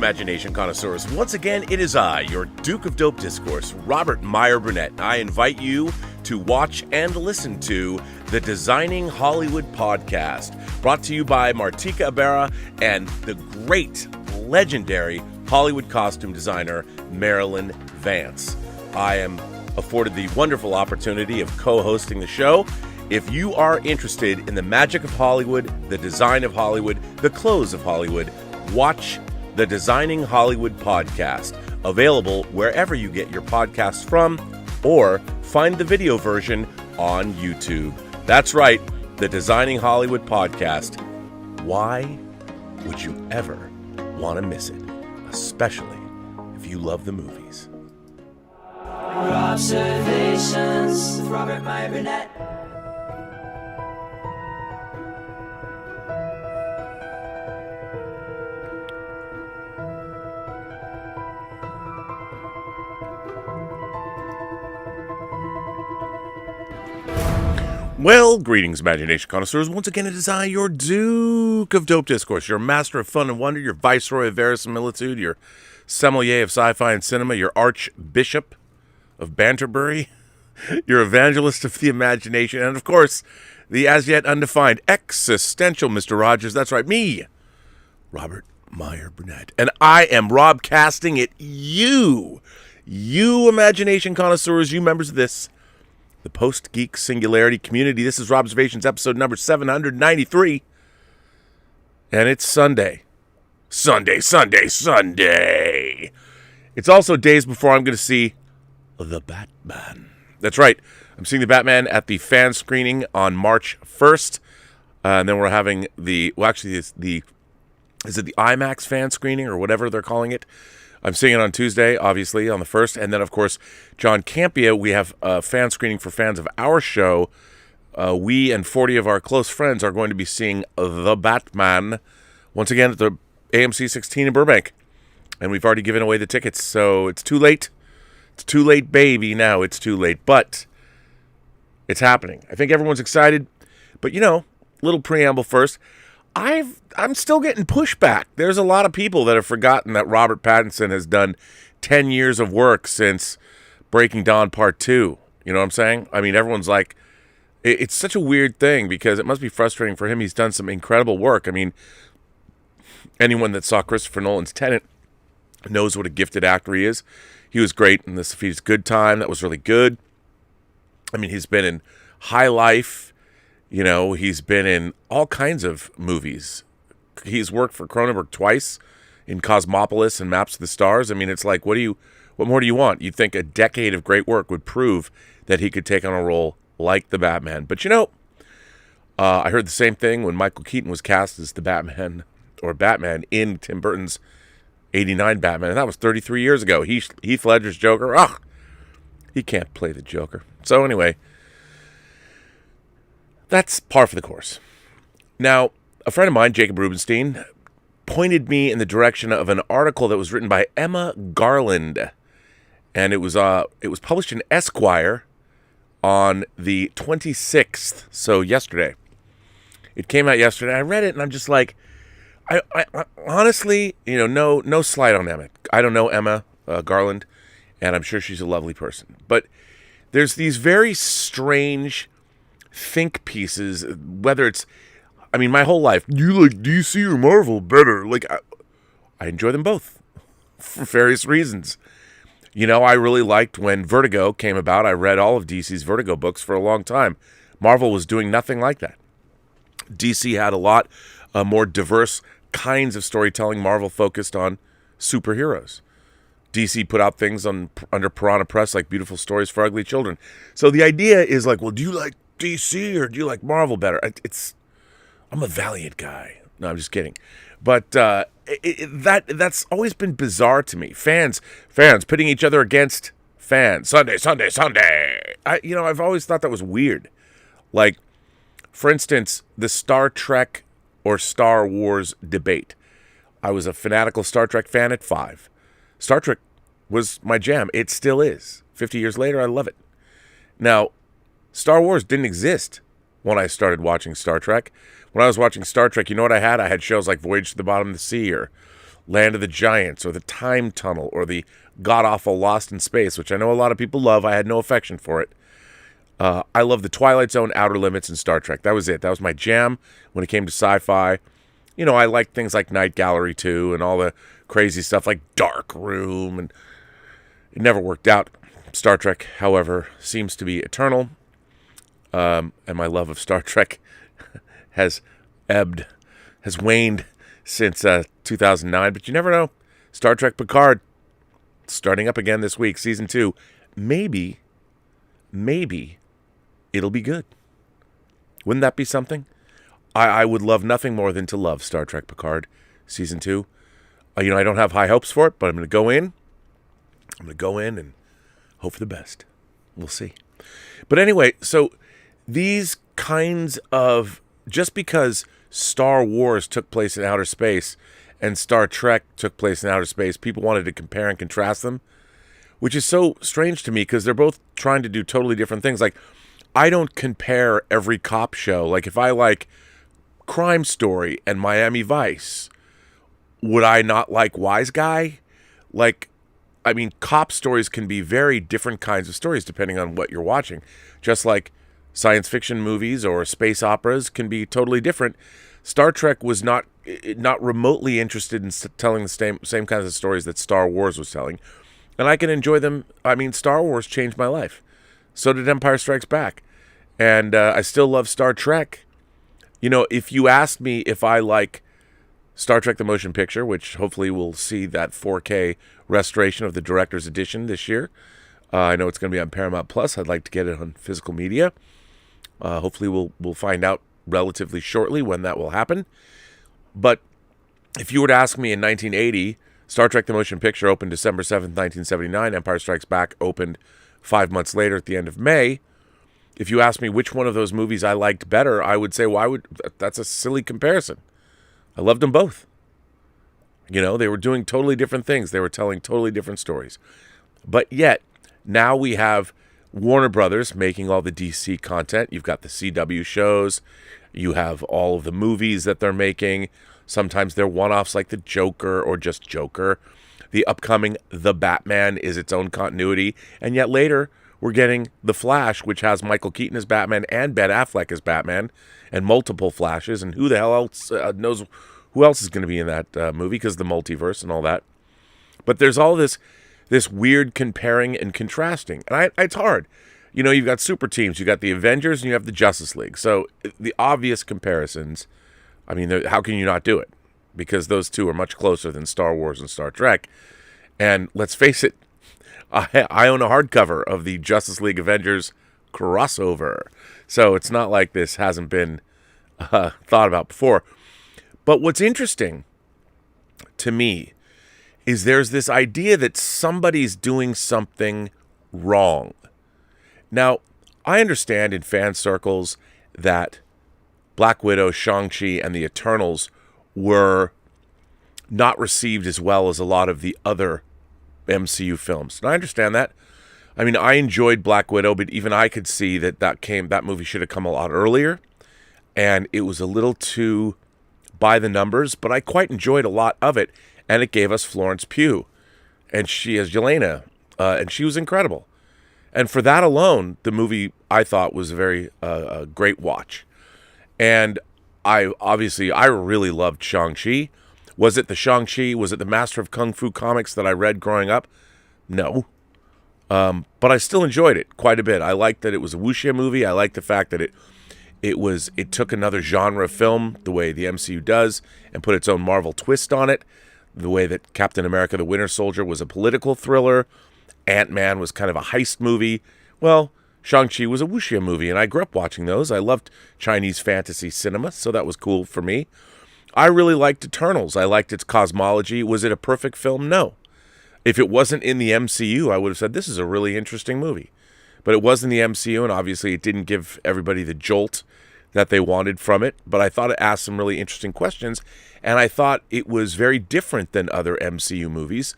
Imagination connoisseurs. Once again, it is I, your Duke of Dope Discourse, Robert Meyer Burnett. I invite you to watch and listen to the Designing Hollywood podcast, brought to you by Martika Ibarra and the great, legendary Hollywood costume designer, Marilyn Vance. I am afforded the wonderful opportunity of co-hosting the show. If you are interested in the magic of Hollywood, the design of Hollywood, the clothes of Hollywood, watch the Designing Hollywood podcast, available wherever you get your podcasts from, or find the video version on YouTube. That's right, the Designing Hollywood podcast. Why would you ever want to miss it? Especially if you love the movies. Robservations with Robert Meyer Burnett. Well, greetings, Imagination connoisseurs. Once again, it is I, your Duke of Dope Discourse, your master of fun and wonder, your viceroy of verisimilitude, your sommelier of sci-fi and cinema, your archbishop of Banterbury, your evangelist of the imagination, and of course, the as yet undefined existential Mr. Rogers. That's right, me, Robert Meyer Burnett. And I am Robcasting it you Imagination connoisseurs, you members of this, the Post-Geek Singularity community. This is Robservations episode number 793. And it's Sunday. Sunday. It's also days before I'm going to see The Batman. That's right. I'm seeing The Batman at the fan screening on March 1st. And then we're having is it the IMAX fan screening or whatever they're calling it? I'm seeing it on Tuesday, obviously, on the 1st. And then, of course, John Campia, we have a fan screening for fans of our show. We and 40 of our close friends are going to be seeing The Batman once again at the AMC 16 in Burbank. And we've already given away the tickets, so it's too late. It's too late, baby. Now it's too late. But it's happening. I think everyone's excited. But, little preamble first. I'm still getting pushback. There's a lot of people that have forgotten that Robert Pattinson has done 10 years of work since Breaking Dawn Part 2. You know what I'm saying? I mean, everyone's like, it's such a weird thing because it must be frustrating for him. He's done some incredible work. I mean, anyone that saw Christopher Nolan's Tenet knows what a gifted actor he is. He was great in This If He's Good Time. That was really good. I mean, he's been in High Life. He's been in all kinds of movies. He's worked for Cronenberg twice in Cosmopolis and Maps to the Stars. I mean, it's like, what more do you want? You'd think a decade of great work would prove that he could take on a role like the Batman. But I heard the same thing when Michael Keaton was cast as the Batman in Tim Burton's 89 Batman. And that was 33 years ago. Heath Ledger's Joker. He can't play the Joker. So anyway, that's par for the course. Now, a friend of mine, Jacob Rubenstein, pointed me in the direction of an article that was written by Emma Garland, and it was published in Esquire on the 26th, so yesterday. It came out yesterday. I read it, and I'm just like, I honestly, no slight on Emma. I don't know Emma Garland, and I'm sure she's a lovely person. But there's these very strange think pieces, whether it's, my whole life, do you like DC or Marvel better? Like, I enjoy them both for various reasons. I really liked when Vertigo came about. I read all of DC's Vertigo books for a long time. Marvel was doing nothing like that. DC had a lot more diverse kinds of storytelling. Marvel focused on superheroes. DC put out things under Piranha Press like Beautiful Stories for Ugly Children. So the idea is like, well, do you like DC or do you like Marvel better? I'm a Valiant guy. No, I'm just kidding. But that's always been bizarre to me. Fans pitting each other against fans. Sunday. I've always thought that was weird. Like, for instance, the Star Trek or Star Wars debate. I was a fanatical Star Trek fan at 5. Star Trek was my jam. It still is. 50 years later, I love it. Now, Star Wars didn't exist when I started watching Star Trek. When I was watching Star Trek, you know what I had? I had shows like Voyage to the Bottom of the Sea or Land of the Giants or the Time Tunnel or the god-awful Lost in Space, which I know a lot of people love. I had no affection for it. I love the Twilight Zone, Outer Limits, and Star Trek. That was it. That was my jam when it came to sci-fi. You know, I liked things like Night Gallery 2 and all the crazy stuff like Dark Room, and it never worked out. Star Trek, however, seems to be eternal, and my love of Star Trek has waned since 2009, but you never know. Star Trek Picard, starting up again this week, Season 2. Maybe it'll be good. Wouldn't that be something? I would love nothing more than to love Star Trek Picard Season 2. I don't have high hopes for it, but I'm going to go in. I'm going to go in and hope for the best. We'll see. But anyway, so these kinds of... Just because Star Wars took place in outer space and Star Trek took place in outer space, people wanted to compare and contrast them, which is so strange to me because they're both trying to do totally different things. Like, I don't compare every cop show. Like, if I like Crime Story and Miami Vice, would I not like Wise Guy? Like, I mean, cop stories can be very different kinds of stories depending on what you're watching. Just like science fiction movies or space operas can be totally different. Star Trek was not remotely interested in telling the same kinds of stories that Star Wars was telling. And I can enjoy them. I mean, Star Wars changed my life. So did Empire Strikes Back. And I still love Star Trek. You know, if you asked me if I like Star Trek the Motion Picture, which hopefully we'll see that 4K restoration of the director's edition this year. I know it's going to be on Paramount Plus. I'd like to get it on physical media. Hopefully we'll find out relatively shortly when that will happen. But if you were to ask me in 1980, Star Trek the Motion Picture opened December 7th, 1979. Empire Strikes Back opened 5 months later at the end of May. If you asked me which one of those movies I liked better, I would say, that's a silly comparison. I loved them both. You know, they were doing totally different things. They were telling totally different stories. But yet, now we have Warner Brothers making all the DC content. You've got the CW shows. You have all of the movies that they're making. Sometimes they're one-offs like The Joker or just Joker. The upcoming The Batman is its own continuity. And yet later, we're getting The Flash, which has Michael Keaton as Batman and Ben Affleck as Batman, and multiple Flashes. And who the hell else knows who else is going to be in that movie because the multiverse and all that. But there's all this weird comparing and contrasting. And it's hard. You know, you've got super teams. You've got the Avengers and you have the Justice League. So the obvious comparisons, I mean, how can you not do it? Because those two are much closer than Star Wars and Star Trek. And let's face it, I own a hardcover of the Justice League Avengers crossover. So it's not like this hasn't been thought about before. But what's interesting to me is there's this idea that somebody's doing something wrong. Now, I understand in fan circles that Black Widow, Shang-Chi, and the Eternals were not received as well as a lot of the other MCU films. And I understand that. I mean, I enjoyed Black Widow, but even I could see that movie should have come a lot earlier. And it was a little too by the numbers, but I quite enjoyed a lot of it. And it gave us Florence Pugh. And she as Yelena. And she was incredible. And for that alone, the movie, I thought, was a very great watch. And I really loved Shang-Chi. Was it the Shang-Chi? Was it the Master of Kung Fu comics that I read growing up? No. But I still enjoyed it quite a bit. I liked that it was a wuxia movie. I liked the fact that it took another genre film, the way the MCU does, and put its own Marvel twist on it. The way that Captain America the Winter Soldier was a political thriller. Ant-Man was kind of a heist movie. Well, Shang-Chi was a wuxia movie, and I grew up watching those. I loved Chinese fantasy cinema, so that was cool for me. I really liked Eternals. I liked its cosmology. Was it a perfect film? No. If it wasn't in the MCU, I would have said, this is a really interesting movie. But it was in the MCU, and obviously it didn't give everybody the jolt that they wanted from it. But I thought it asked some really interesting questions, and I thought it was very different than other MCU movies,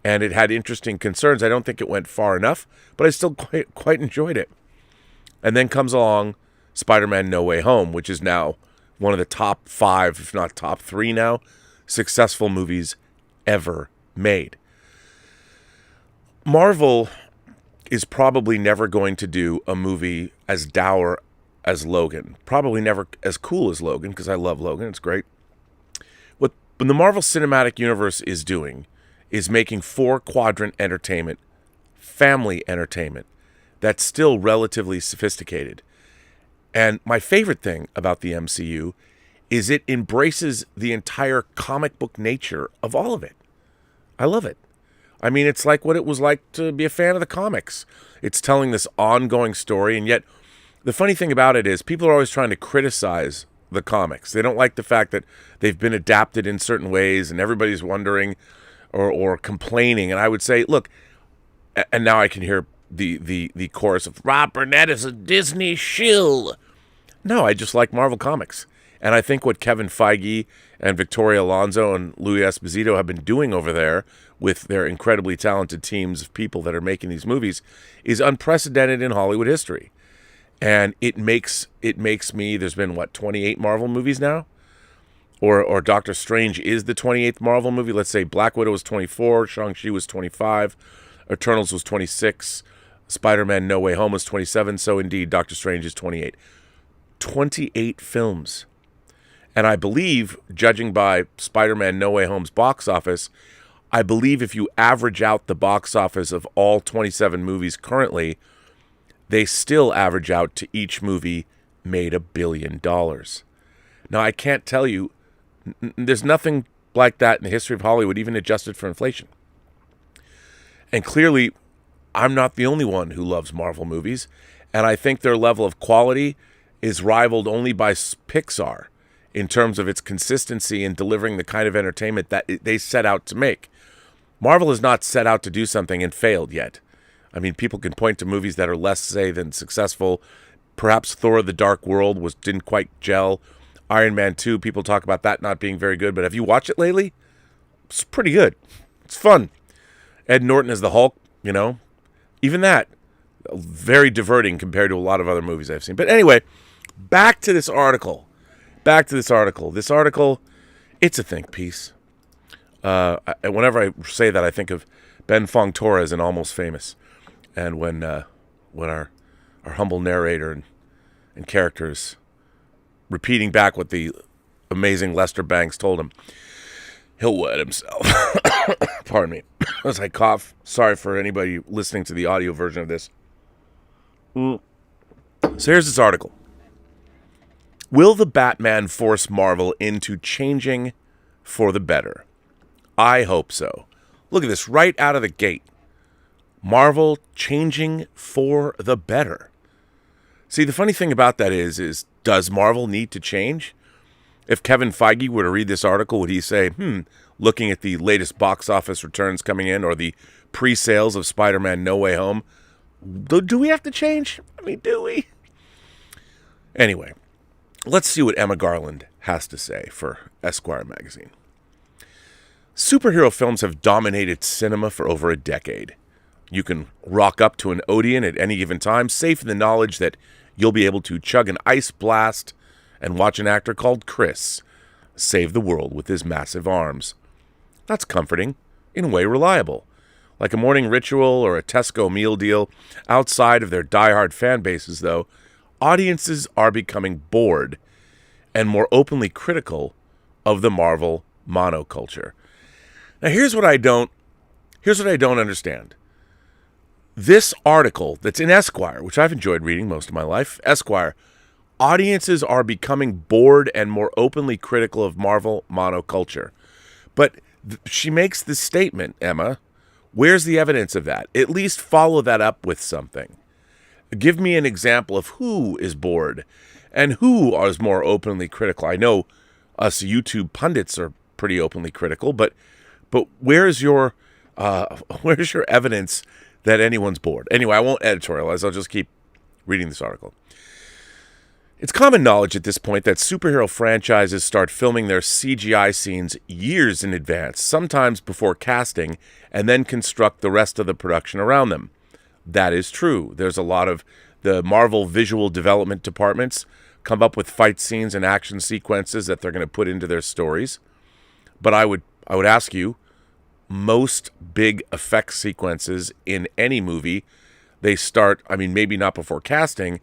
and it had interesting concerns. I don't think it went far enough, but I still quite enjoyed it. And then comes along Spider-Man No Way Home, which is now one of the top 5, if not top 3 now, successful movies ever made. Marvel is probably never going to do a movie as dour as Logan. Probably never as cool as Logan, because I love Logan. It's great. What the Marvel Cinematic Universe is doing is making 4-quadrant entertainment, family entertainment, that's still relatively sophisticated. And my favorite thing about the MCU is it embraces the entire comic book nature of all of it. I love it. I mean, it's like what it was like to be a fan of the comics. It's telling this ongoing story, and yet the funny thing about it is people are always trying to criticize the comics. They don't like the fact that they've been adapted in certain ways, and everybody's wondering or complaining. And I would say, look, and now I can hear the chorus of Rob Burnett is a Disney shill. No, I just like Marvel Comics. And I think what Kevin Feige and Victoria Alonso and Louis Esposito have been doing over there with their incredibly talented teams of people that are making these movies is unprecedented in Hollywood history. And it makes me, there's been, 28 Marvel movies now? Or Doctor Strange is the 28th Marvel movie. Let's say Black Widow was 24, Shang-Chi was 25, Eternals was 26, Spider-Man No Way Home was 27, so indeed Doctor Strange is 28. 28 films. And I believe, judging by Spider-Man No Way Home's box office, I believe if you average out the box office of all 27 movies currently, they still average out to each movie made $1 billion. Now, I can't tell you, there's nothing like that in the history of Hollywood, even adjusted for inflation. And clearly, I'm not the only one who loves Marvel movies, and I think their level of quality is rivaled only by Pixar in terms of its consistency in delivering the kind of entertainment that they set out to make. Marvel has not set out to do something and failed yet. I mean, people can point to movies that are less, say, than successful. Perhaps Thor: The Dark World didn't quite gel. Iron Man 2, people talk about that not being very good, but have you watched it lately? It's pretty good. It's fun. Ed Norton as the Hulk, even that, very diverting compared to a lot of other movies I've seen. But anyway, back to this article. This article, it's a think piece. Whenever I say that, I think of Ben Fong Torres in Almost Famous. And when our humble narrator and characters repeating back what the amazing Lester Bangs told him, he'll wet himself. Pardon me. As I cough, sorry for anybody listening to the audio version of this. So here's this article. Will the Batman force Marvel into changing for the better? I hope so. Look at this, right out of the gate. Marvel changing for the better. See, the funny thing about that is does Marvel need to change? If Kevin Feige were to read this article, would he say, looking at the latest box office returns coming in or the pre-sales of Spider-Man No Way Home, do we have to change? I mean, do we? Anyway, let's see what Emma Garland has to say for Esquire magazine. Superhero films have dominated cinema for over a decade. You can rock up to an Odeon at any given time, safe in the knowledge that you'll be able to chug an ice blast and watch an actor called Chris save the world with his massive arms. That's comforting, in a way reliable. Like a morning ritual or a Tesco meal deal, outside of their diehard fan bases, though, audiences are becoming bored and more openly critical of the Marvel monoculture. Now, here's what I don't understand. This article that's in Esquire, which I've enjoyed reading most of my life, Esquire, audiences are becoming bored and more openly critical of Marvel monoculture. But she makes this statement, Emma. Where's the evidence of that? At least follow that up with something. Give me an example of who is bored and who is more openly critical. I know us YouTube pundits are pretty openly critical, but where's your evidence that anyone's bored? Anyway, I won't editorialize. I'll just keep reading this article. It's common knowledge at this point that superhero franchises start filming their CGI scenes years in advance, sometimes before casting, and then construct the rest of the production around them. That is true. There's a lot of the Marvel visual development departments come up with fight scenes and action sequences that they're going to put into their stories. But I would ask you, most big effect sequences in any movie, they start, I mean, maybe not before casting,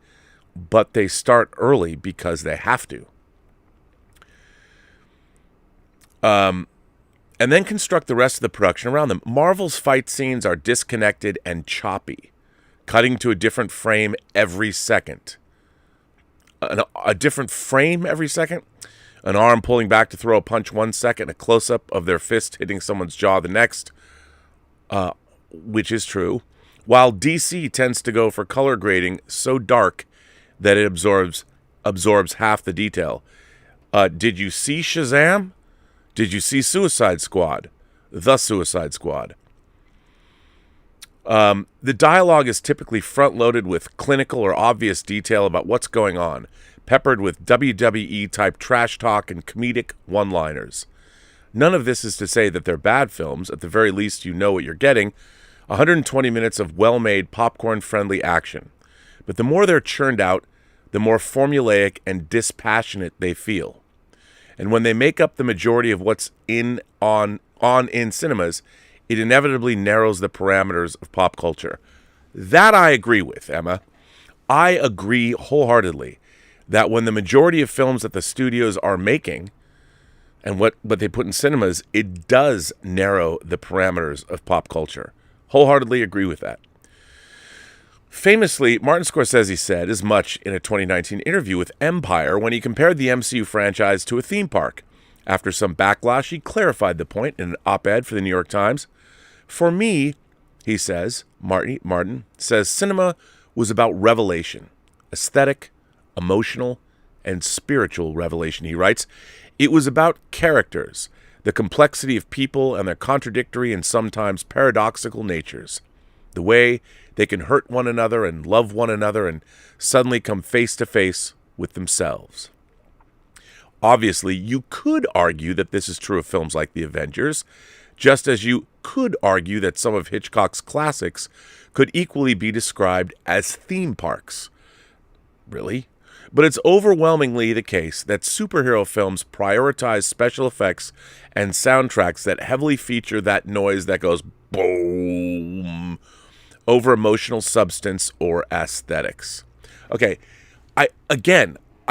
but they start early because they have to. And then construct the rest of the production around them. Marvel's fight scenes are disconnected and choppy, cutting to a different frame every second. A different frame every second? An arm pulling back to throw a punch 1 second, a close-up of their fist hitting someone's jaw the next, which is true. While DC tends to go for color grading so dark that it absorbs half the detail. Did you see Shazam? Did you see Suicide Squad? The Suicide Squad. The dialogue is typically front-loaded with clinical or obvious detail about what's going on, peppered with WWE-type trash talk and comedic one-liners. None of this is to say that they're bad films. At the very least, you know what you're getting. 120 minutes of well-made, popcorn-friendly action. But the more they're churned out, the more formulaic and dispassionate they feel. And when they make up the majority of what's in cinemas, it inevitably narrows the parameters of pop culture. That I agree with, Emma. I agree wholeheartedly that when the majority of films that the studios are making and what they put in cinemas, it does narrow the parameters of pop culture. Wholeheartedly agree with that. Famously, Martin Scorsese said as much in a 2019 interview with Empire when he compared the MCU franchise to a theme park. After some backlash, he clarified the point in an op-ed for the New York Times. For me, he says, Martin says, cinema was about revelation, aesthetic, emotional, and spiritual revelation, he writes. It was about characters, the complexity of people and their contradictory and sometimes paradoxical natures, the way they can hurt one another and love one another and suddenly come face to face with themselves. Obviously, you could argue that this is true of films like The Avengers, just as you could argue that some of Hitchcock's classics could equally be described as theme parks. Really? But it's overwhelmingly the case that superhero films prioritize special effects and soundtracks that heavily feature that noise that goes boom over emotional substance or aesthetics. Okay, I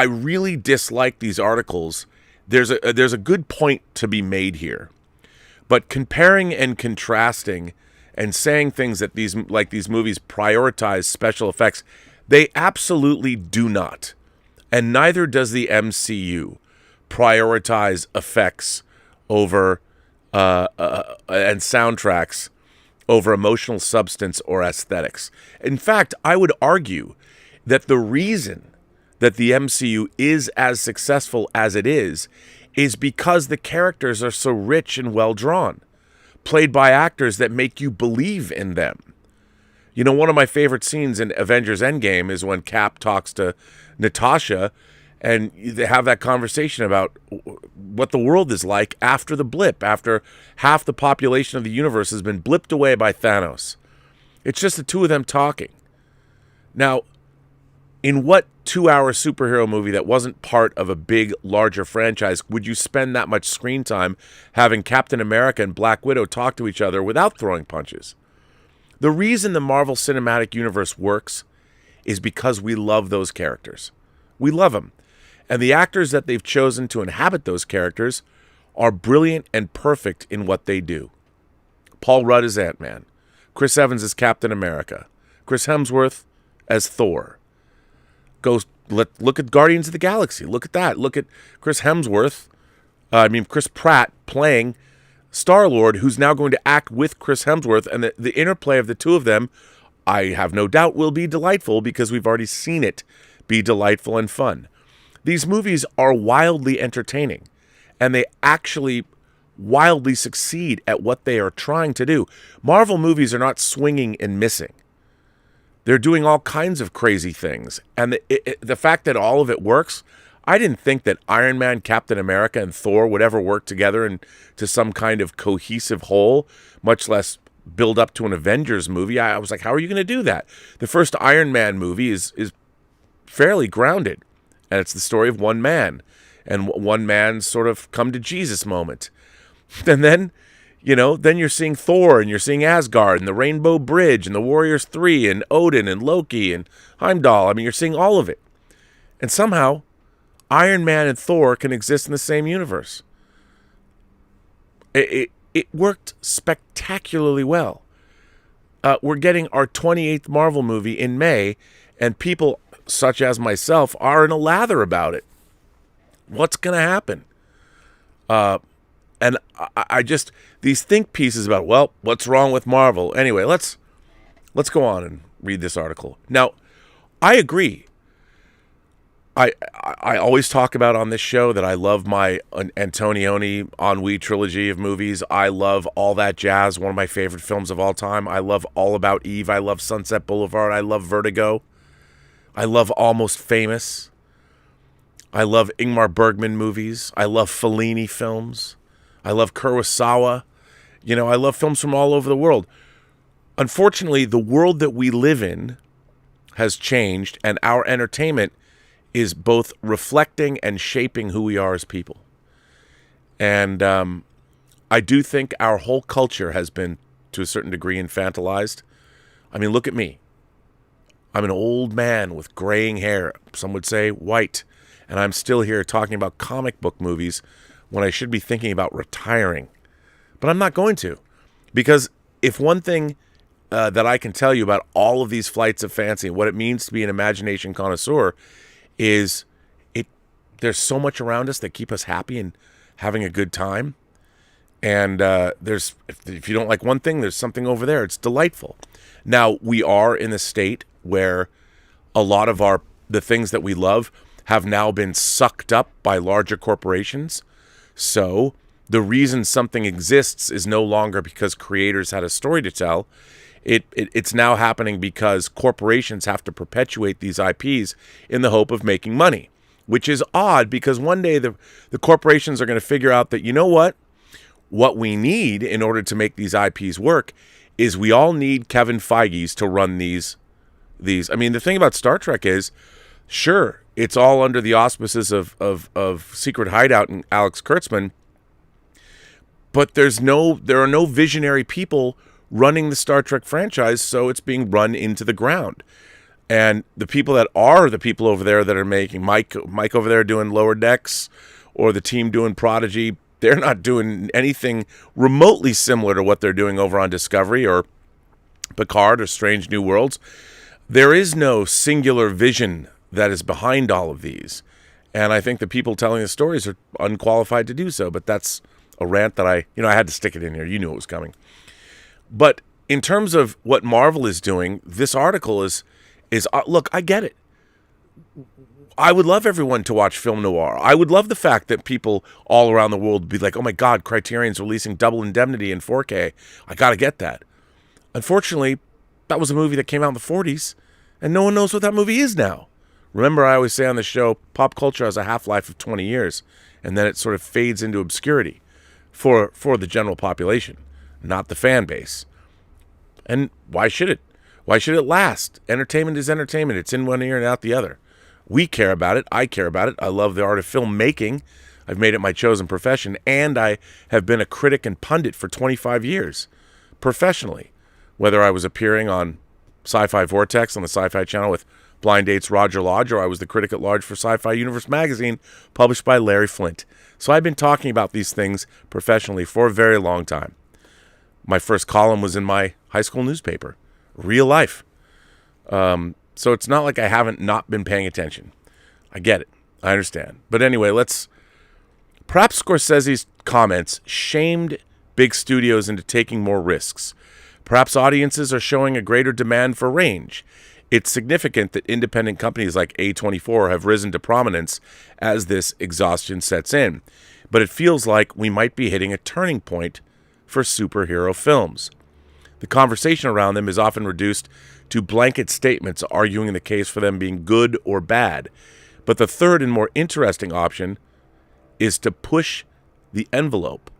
really dislike these articles. There's a good point to be made here. But comparing and contrasting and saying things that these movies prioritize special effects, they absolutely do not. And neither does the MCU prioritize effects over and soundtracks over emotional substance or aesthetics. In fact, I would argue that the reason that the MCU is as successful as it is because the characters are so rich and well drawn, played by actors that make you believe in them. You know, one of my favorite scenes in Avengers Endgame is when Cap talks to Natasha and they have that conversation about what the world is like after the blip, after half the population of the universe has been blipped away by Thanos. It's just the two of them talking. Now, in what 2-hour superhero movie that wasn't part of a big, larger franchise would you spend that much screen time having Captain America and Black Widow talk to each other without throwing punches? The reason the Marvel Cinematic Universe works is because we love those characters. We love them. And the actors that they've chosen to inhabit those characters are brilliant and perfect in what they do. Paul Rudd as Ant-Man. Chris Evans as Captain America. Chris Hemsworth as Thor. Look at Guardians of the Galaxy. Look at that. Look at Chris Pratt playing Star-Lord, who's now going to act with Chris Hemsworth, and the interplay of the two of them, I have no doubt, will be delightful because we've already seen it be delightful and fun. These movies are wildly entertaining, and they actually wildly succeed at what they are trying to do. Marvel movies are not swinging and missing. They're doing all kinds of crazy things, and the fact that all of it works, I didn't think that Iron Man, Captain America, and Thor would ever work together into some kind of cohesive whole, much less build up to an Avengers movie. I was like, how are you going to do that? The first Iron Man movie is fairly grounded, and it's the story of one man, and one man's sort of come to Jesus moment. And then Then you're seeing Thor, and you're seeing Asgard, and the Rainbow Bridge, and the Warriors 3, and Odin, and Loki, and Heimdall. I mean, you're seeing all of it. And somehow, Iron Man and Thor can exist in the same universe. It worked spectacularly well. We're getting our 28th Marvel movie in May, and people such as myself are in a lather about it. What's going to happen? And I just, these think pieces about, well, what's wrong with Marvel? Anyway, let's go on and read this article. Now, I agree. I always talk about on this show that I love my Antonioni Ennui trilogy of movies. I love All That Jazz, one of my favorite films of all time. I love All About Eve. I love Sunset Boulevard. I love Vertigo. I love Almost Famous. I love Ingmar Bergman movies. I love Fellini films. I love Kurosawa. I love films from all over the world. Unfortunately, the world that we live in has changed, and our entertainment is both reflecting and shaping who we are as people. And I do think our whole culture has been, to a certain degree, infantilized. I mean, look at me. I'm an old man with graying hair. Some would say white. And I'm still here talking about comic book movies when I should be thinking about retiring. But I'm not going to. Because if one thing that I can tell you about all of these flights of fancy and what it means to be an imagination connoisseur is there's so much around us that keep us happy and having a good time. And if you don't like one thing, there's something over there. It's delightful. Now, we are in a state where a lot of the things that we love have now been sucked up by larger corporations. So the reason something exists is no longer because creators had a story to tell. It's now happening because corporations have to perpetuate these IPs in the hope of making money, which is odd because one day the corporations are going to figure out that, you know what we need in order to make these IPs work is we all need Kevin Feige's to run these. I mean, the thing about Star Trek is, sure, it's all under the auspices of Secret Hideout and Alex Kurtzman, but there are no visionary people running the Star Trek franchise, so it's being run into the ground. And the people that are the people over there that are making Mike over there doing Lower Decks, or the team doing Prodigy, they're not doing anything remotely similar to what they're doing over on Discovery or Picard or Strange New Worlds. There is no singular vision that is behind all of these. And I think the people telling the stories are unqualified to do so, but that's a rant that I had to stick it in here. You knew it was coming. But in terms of what Marvel is doing, this article is look, I get it. I would love everyone to watch film noir. I would love the fact that people all around the world would be like, oh my God, Criterion's releasing Double Indemnity in 4K. I got to get that. Unfortunately, that was a movie that came out in the 40s, and no one knows what that movie is now. Remember, I always say on the show, pop culture has a half-life of 20 years, and then it sort of fades into obscurity for the general population, not the fan base. And why should it? Why should it last? Entertainment is entertainment. It's in one ear and out the other. We care about it. I care about it. I love the art of filmmaking. I've made it my chosen profession, and I have been a critic and pundit for 25 years, professionally, whether I was appearing on Sci-Fi Vortex on the Sci-Fi Channel with Blind Date's Roger Lodge, or I was the critic at large for Sci-Fi Universe magazine, published by Larry Flint. So I've been talking about these things professionally for a very long time. My first column was in my high school newspaper, real life. So it's not like I haven't not been paying attention. I get it. I understand. But anyway, perhaps Scorsese's comments shamed big studios into taking more risks. Perhaps audiences are showing a greater demand for range. It's significant that independent companies like A24 have risen to prominence as this exhaustion sets in. But it feels like we might be hitting a turning point for superhero films. The conversation around them is often reduced to blanket statements arguing the case for them being good or bad. But the third and more interesting option is to push the envelope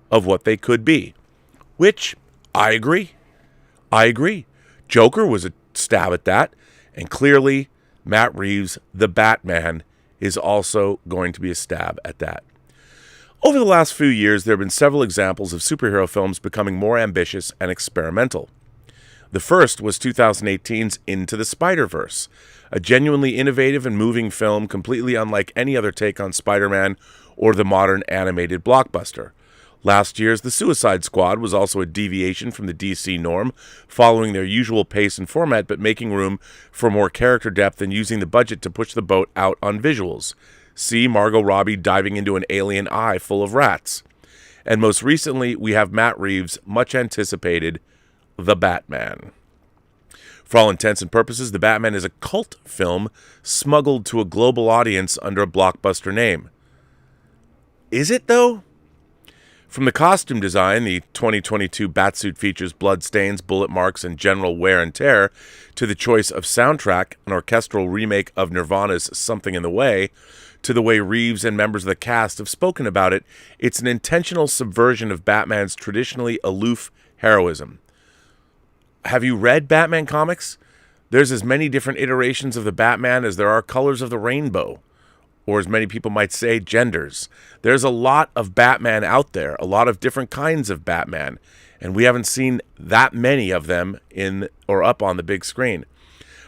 of what they could be, which I agree. Joker was a stab at that, and clearly Matt Reeves' The Batman is also going to be a stab at that. Over the last few years, there have been several examples of superhero films becoming more ambitious and experimental. The first was 2018's Into the Spider-Verse, a genuinely innovative and moving film completely unlike any other take on Spider-Man or the modern animated blockbuster. Last year's The Suicide Squad was also a deviation from the DC norm, following their usual pace and format but making room for more character depth and using the budget to push the boat out on visuals. See Margot Robbie diving into an alien eye full of rats. And most recently, we have Matt Reeves' much anticipated The Batman. For all intents and purposes, The Batman is a cult film smuggled to a global audience under a blockbuster name. Is it, though? From the costume design, the 2022 Batsuit features bloodstains, bullet marks, and general wear and tear, to the choice of soundtrack, an orchestral remake of Nirvana's Something in the Way, to the way Reeves and members of the cast have spoken about it, it's an intentional subversion of Batman's traditionally aloof heroism. Have you read Batman comics? There's as many different iterations of the Batman as there are colors of the rainbow. Or as many people might say, genders. There's a lot of Batman out there, a lot of different kinds of Batman, and we haven't seen that many of them in or up on the big screen.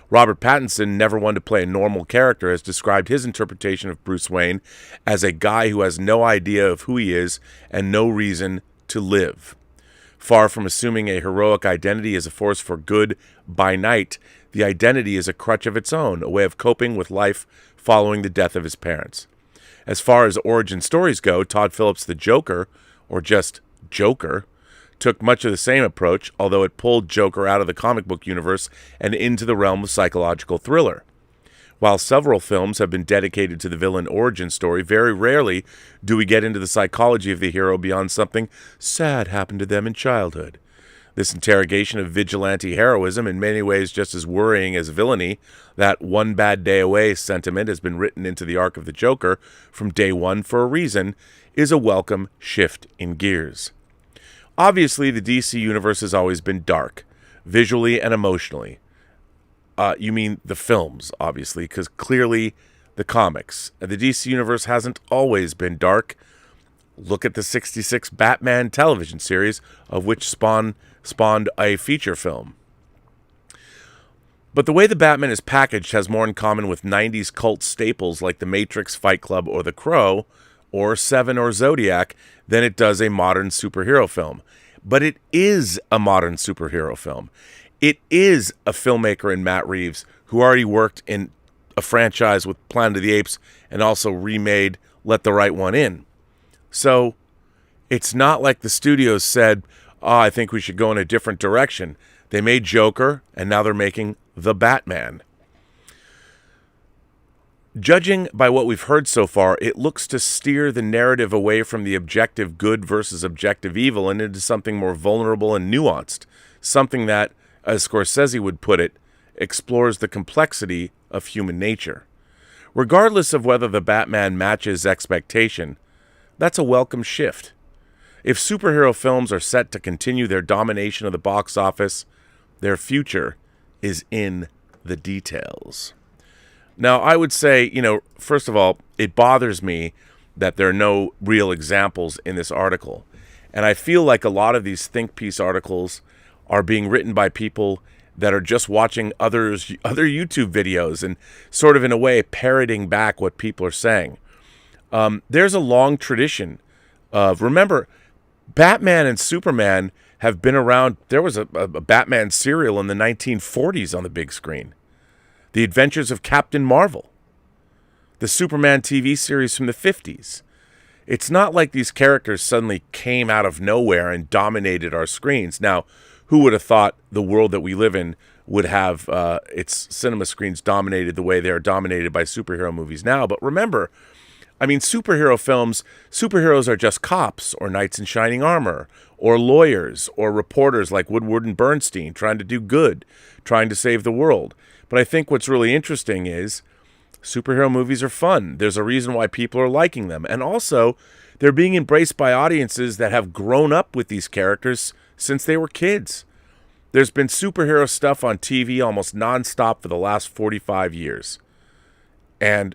Robert Pattinson, never one to play a normal character, has described his interpretation of Bruce Wayne as a guy who has no idea of who he is and no reason to live. Far from assuming a heroic identity as a force for good by night, the identity is a crutch of its own, a way of coping with life following the death of his parents. As far as origin stories go, Todd Phillips' The Joker, or just Joker, took much of the same approach, although it pulled Joker out of the comic book universe and into the realm of psychological thriller. While several films have been dedicated to the villain origin story, very rarely do we get into the psychology of the hero beyond something sad happened to them in childhood. This interrogation of vigilante heroism, in many ways just as worrying as villainy, that one bad day away sentiment has been written into the arc of the Joker from day one for a reason, is a welcome shift in gears. Obviously, the DC universe has always been dark, visually and emotionally. You mean the films, obviously, because clearly the comics. The DC universe hasn't always been dark. Look at the 66 Batman television series, of which spawned a feature film. But the way the Batman is packaged has more in common with 90s cult staples like The Matrix, Fight Club, or The Crow, or Seven or Zodiac, than it does a modern superhero film. But it is a modern superhero film. It is a filmmaker in Matt Reeves, who already worked in a franchise with Planet of the Apes and also remade Let the Right One In. So it's not like the studios said, I think we should go in a different direction. They made Joker, and now they're making The Batman. Judging by what we've heard so far, it looks to steer the narrative away from the objective good versus objective evil and into something more vulnerable and nuanced. Something that, as Scorsese would put it, explores the complexity of human nature. Regardless of whether The Batman matches expectation, that's a welcome shift. If superhero films are set to continue their domination of the box office, their future is in the details. Now, I would say, first of all, it bothers me that there are no real examples in this article. And I feel like a lot of these think piece articles are being written by people that are just watching other YouTube videos and sort of in a way parroting back what people are saying. There's a long tradition of, remember, Batman and Superman have been around. There was a Batman serial in the 1940s on the big screen. The Adventures of Captain Marvel. The Superman TV series from the 50s. It's not like these characters suddenly came out of nowhere and dominated our screens. Now, who would have thought the world that we live in would have its cinema screens dominated the way they are dominated by superhero movies now? But remember, superhero films, superheroes are just cops or knights in shining armor or lawyers or reporters like Woodward and Bernstein trying to do good, trying to save the world. But I think what's really interesting is superhero movies are fun. There's a reason why people are liking them. And also, they're being embraced by audiences that have grown up with these characters since they were kids. There's been superhero stuff on TV almost nonstop for the last 45 years. And,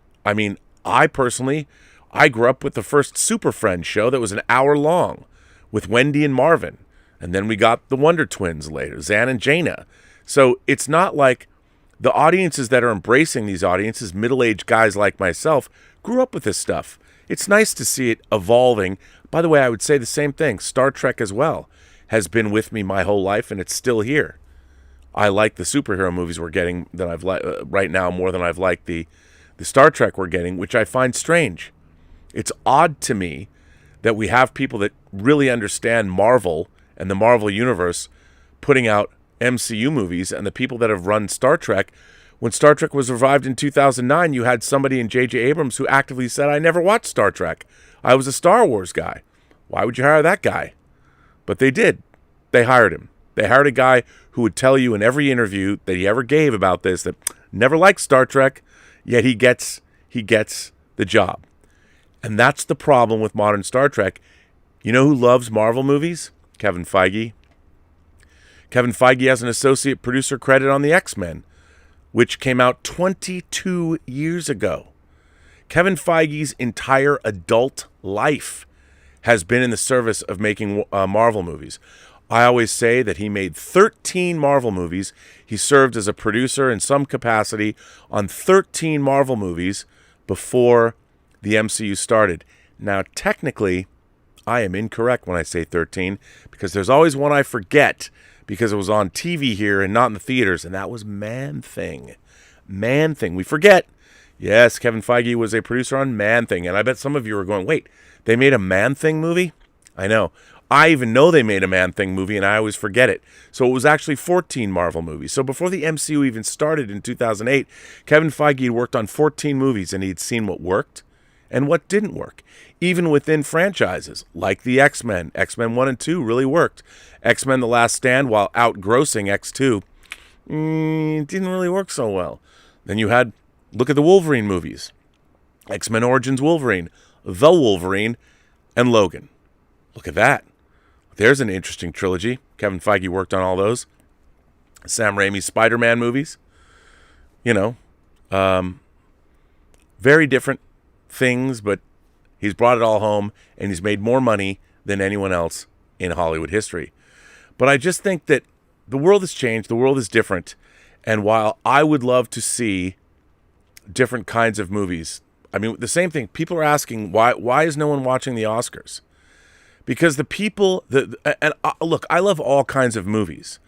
I personally, I grew up with the first Super Friends show that was an hour long with Wendy and Marvin. And then we got the Wonder Twins later, Zan and Jaina. So it's not like the audiences that are embracing these audiences, middle-aged guys like myself, grew up with this stuff. It's nice to see it evolving. By the way, I would say the same thing. Star Trek as well has been with me my whole life, and it's still here. I like the superhero movies we're getting that I've right now more than I've liked the Star Trek we're getting, which I find strange. It's odd to me that we have people that really understand Marvel and the Marvel Universe putting out MCU movies, and the people that have run Star Trek. When Star Trek was revived in 2009, you had somebody in J.J. Abrams who actively said, I never watched Star Trek. I was a Star Wars guy. Why would you hire that guy? But they did. They hired him. They hired a guy who would tell you in every interview that he ever gave about this that never liked Star Trek, yet he gets the job. And that's the problem with modern Star Trek. You know who loves Marvel movies? Kevin Feige. Kevin Feige has an associate producer credit on the X-Men, which came out 22 years ago. Kevin Feige's entire adult life has been in the service of making Marvel movies. I always say that he made 13 Marvel movies. He served as a producer in some capacity on 13 Marvel movies before the MCU started. Now, technically, I am incorrect when I say 13, because there's always one I forget because it was on TV here and not in the theaters, and that was Man-Thing. Man-Thing. We forget. Yes, Kevin Feige was a producer on Man-Thing, and I bet some of you are going, wait, they made a Man-Thing movie? I know. I even know they made a Man-Thing movie, and I always forget it. So it was actually 14 Marvel movies. So before the MCU even started in 2008, Kevin Feige had worked on 14 movies, and he'd seen what worked and what didn't work. Even within franchises, like the X-Men. X-Men 1 and 2 really worked. X-Men The Last Stand, while outgrossing X2, didn't really work so well. Then you had, look at the Wolverine movies. X-Men Origins Wolverine, The Wolverine, and Logan. Look at that. There's an interesting trilogy. Kevin Feige worked on all those. Sam Raimi's Spider-Man movies. You know, very different things, but he's brought it all home, and he's made more money than anyone else in Hollywood history. But I just think that the world has changed. The world is different. And while I would love to see different kinds of movies, I mean, the same thing. People are asking, why is no one watching the Oscars? Because the people, look, I love all kinds of movies.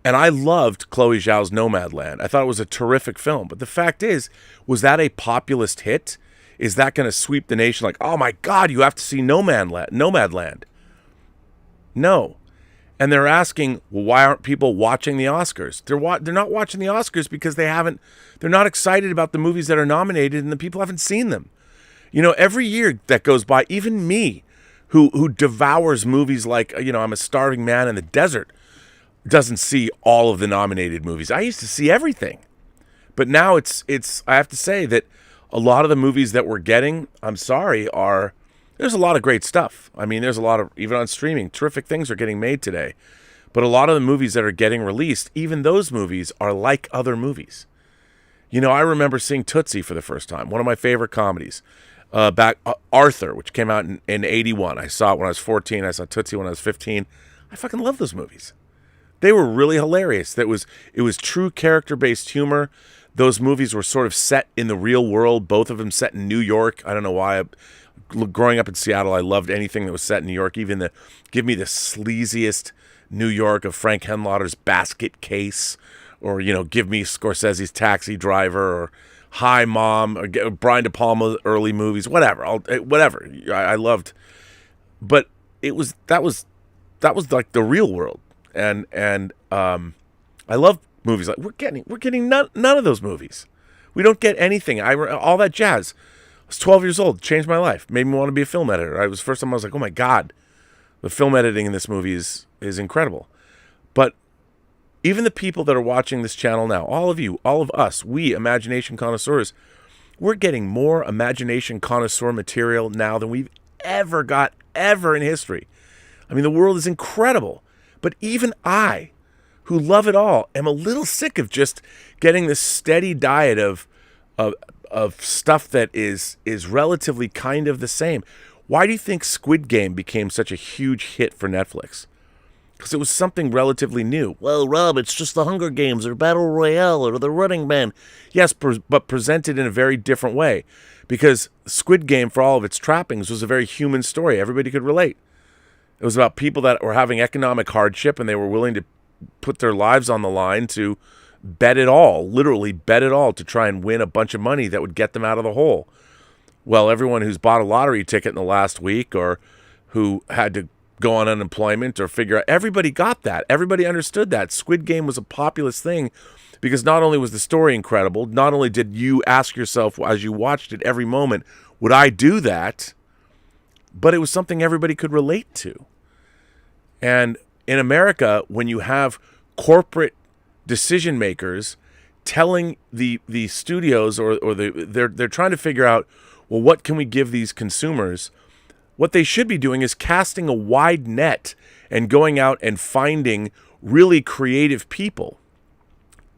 And I loved Chloe Zhao's Nomadland. I thought it was a terrific film. But the fact is, was that a populist hit? Is that going to sweep the nation like, oh my God, you have to see Nomadland? No. And they're asking, well, why aren't people watching the Oscars? They're not watching the Oscars because they're not excited about the movies that are nominated and the people haven't seen them. You know, every year that goes by, even me, who devours movies like, you know, I'm a starving man in the desert, doesn't see all of the nominated movies. I used to see everything. But now it's I have to say that a lot of the movies that we're getting, I'm sorry, there's a lot of great stuff. I mean, there's a lot of, even on streaming, terrific things are getting made today. But a lot of the movies that are getting released, even those movies are like other movies. You know, I remember seeing Tootsie for the first time, one of my favorite comedies. Arthur, which came out in 81. I saw it when I was 14. I saw Tootsie when I was 15. I fucking love those movies. They were really hilarious. It was true character-based humor. Those movies were sort of set in the real world, both of them set in New York. I don't know why. Growing up in Seattle, I loved anything that was set in New York, even give me the sleaziest New York of Frank Henlotter's Basket Case, or, you know, give me Scorsese's Taxi Driver, or Hi Mom, or Brian De Palma's early movies, whatever. I loved, but that was like the real world, and I love movies like we're getting none of those movies. We don't get anything. All that jazz. I was 12 years old, changed my life, made me want to be a film editor. It was the first time I was like, oh my God, the film editing in this movie is incredible. But even the people that are watching this channel now, all of you, all of us, we imagination connoisseurs, we're getting more imagination connoisseur material now than we've ever got in history. I mean, the world is incredible. But even I, who love it all, am a little sick of just getting this steady diet of of stuff that is relatively kind of the same. Why do you think Squid Game became such a huge hit for Netflix? Because it was something relatively new. Well, Rob, it's just the Hunger Games or Battle Royale or the Running Man. Yes, but presented in a very different way. Because Squid Game, for all of its trappings, was a very human story. Everybody could relate. It was about people that were having economic hardship and they were willing to put their lives on the line to bet it all, literally bet it all, to try and win a bunch of money that would get them out of the hole. Well, everyone who's bought a lottery ticket in the last week or who had to go on unemployment or figure out, everybody got that. Everybody understood that. Squid Game was a populous thing because not only was the story incredible, not only did you ask yourself as you watched it every moment, would I do that? But it was something everybody could relate to. And in America, when you have corporate decision makers telling the studios or they're trying to figure out, well, what can we give these consumers? What they should be doing is casting a wide net and going out and finding really creative people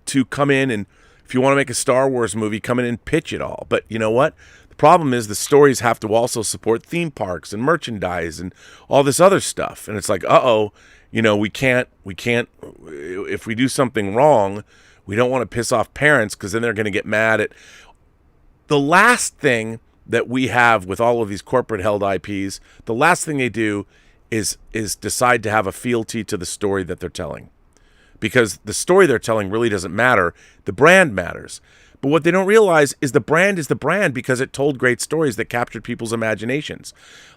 to come in, and if you want to make a Star Wars movie, come in and pitch it all. But you know what? The problem is the stories have to also support theme parks and merchandise and all this other stuff. And it's like, we can't, if we do something wrong, we don't want to piss off parents because then they're going to get mad at. The last thing that we have with all of these corporate held IPs, the last thing they do is decide to have a fealty to the story that they're telling. Because the story they're telling really doesn't matter. The brand matters. But what they don't realize is the brand because it told great stories that captured people's imaginations.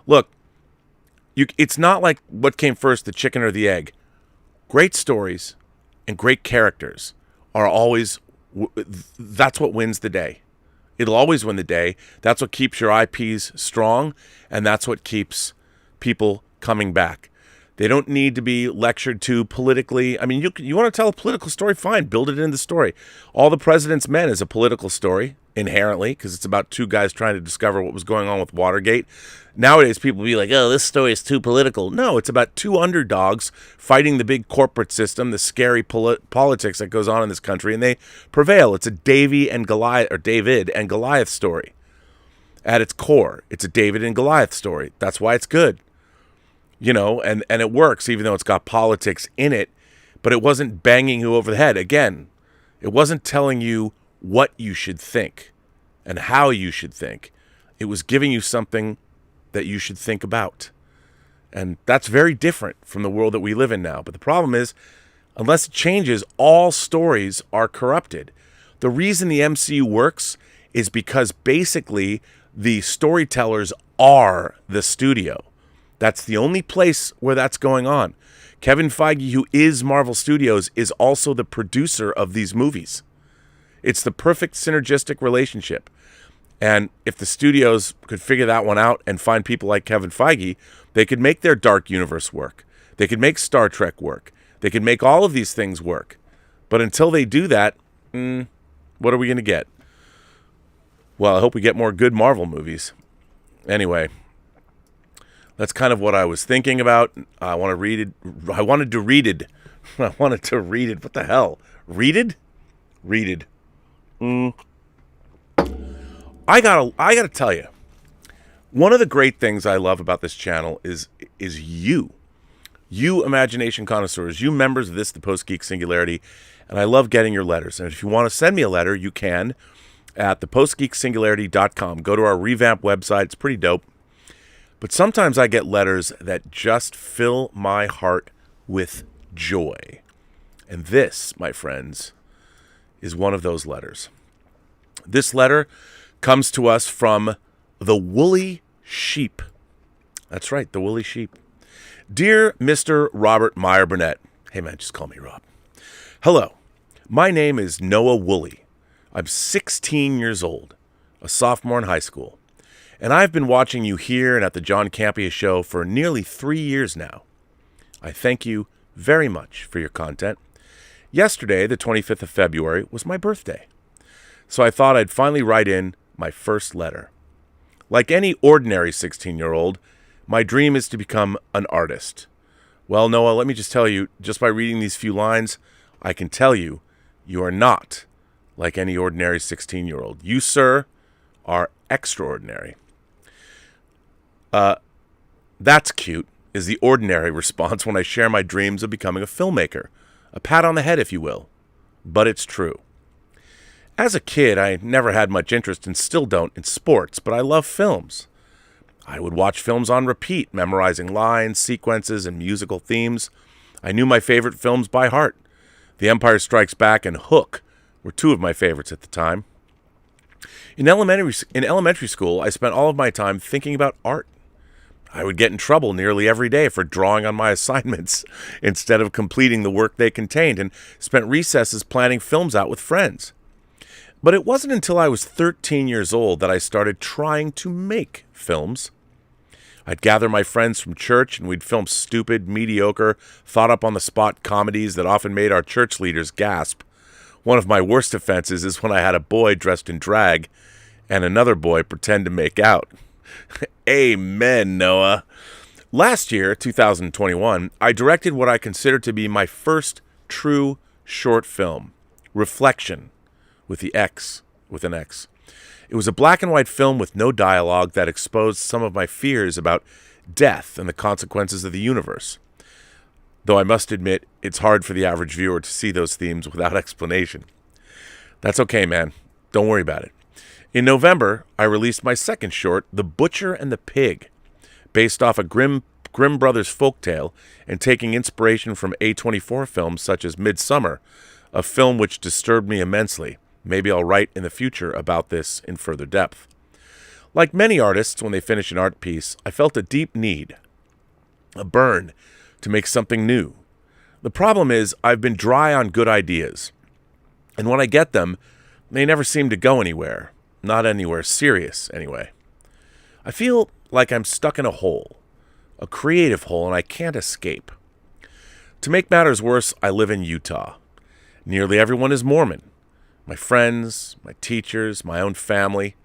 Look, it's not like what came first, the chicken or the egg. Great stories and great characters are always, that's what wins the day. It'll always win the day. That's what keeps your IPs strong, and that's what keeps people coming back. They don't need to be lectured to politically. I mean, you want to tell a political story? Fine, build it in the story. All the President's Men is a political story, inherently, because it's about two guys trying to discover what was going on with Watergate. Nowadays, people be like, oh, this story is too political. No, it's about two underdogs fighting the big corporate system, the scary politics that goes on in this country, and they prevail. It's a David and Goliath story. At its core, it's a David and Goliath story. That's why it's good. And it works, even though it's got politics in it, but it wasn't banging you over the head. Again, it wasn't telling you what you should think and how you should think. It was giving you something that you should think about. And that's very different from the world that we live in now. But the problem is, unless it changes, all stories are corrupted. The reason the MCU works is because basically the storytellers are the studio. That's the only place where that's going on. Kevin Feige, who is Marvel Studios, is also the producer of these movies. It's the perfect synergistic relationship. And if the studios could figure that one out and find people like Kevin Feige, they could make their dark universe work. They could make Star Trek work. They could make all of these things work. But until they do that, what are we going to get? Well, I hope we get more good Marvel movies. Anyway, that's kind of what I was thinking about. I wanted to read it. What the hell? Read it? I gotta tell you, one of the great things I love about this channel is you imagination connoisseurs, you members of the Post-Geek Singularity, and I love getting your letters. And if you want to send me a letter, you can at thepostgeeksingularity.com. Go to our revamped website. It's pretty dope. But sometimes I get letters that just fill my heart with joy. And this, my friends, is one of those letters. This letter comes to us from the Woolly Sheep. That's right, the Woolly Sheep. Dear Mr. Robert Meyer Burnett. Hey man, just call me Rob. Hello, my name is Noah Woolley. I'm 16 years old, a sophomore in high school. And I've been watching you here and at the John Campea Show for nearly 3 years now. I thank you very much for your content. Yesterday, the 25th of February, was my birthday. So I thought I'd finally write in my first letter. Like any ordinary 16-year-old, my dream is to become an artist. Well, Noah, let me just tell you, just by reading these few lines, I can tell you, you are not like any ordinary 16-year-old. You, sir, are extraordinary. That's cute is the ordinary response when I share my dreams of becoming a filmmaker. A pat on the head, if you will. But it's true. As a kid, I never had much interest and still don't in sports, but I love films. I would watch films on repeat, memorizing lines, sequences, and musical themes. I knew my favorite films by heart. The Empire Strikes Back and Hook were two of my favorites at the time. In elementary school, I spent all of my time thinking about art. I would get in trouble nearly every day for drawing on my assignments instead of completing the work they contained, and spent recesses planning films out with friends. But it wasn't until I was 13 years old that I started trying to make films. I'd gather my friends from church and we'd film stupid, mediocre, thought-up-on-the-spot comedies that often made our church leaders gasp. One of my worst offenses is when I had a boy dressed in drag and another boy pretend to make out. Amen, Noah. Last year, 2021, I directed what I consider to be my first true short film, Reflection, with an X. It was a black and white film with no dialogue that exposed some of my fears about death and the consequences of the universe. Though I must admit, it's hard for the average viewer to see those themes without explanation. That's okay, man. Don't worry about it. In November, I released my second short, The Butcher and the Pig, based off a Grimm Brothers folktale and taking inspiration from A24 films such as Midsummer, a film which disturbed me immensely. Maybe I'll write in the future about this in further depth. Like many artists, when they finish an art piece, I felt a deep need, a burn, to make something new. The problem is I've been dry on good ideas, and when I get them, they never seem to go anywhere. Not anywhere serious, anyway. I feel like I'm stuck in a hole, a creative hole, and I can't escape. To make matters worse, I live in Utah. Nearly everyone is Mormon. My friends, my teachers, my own family.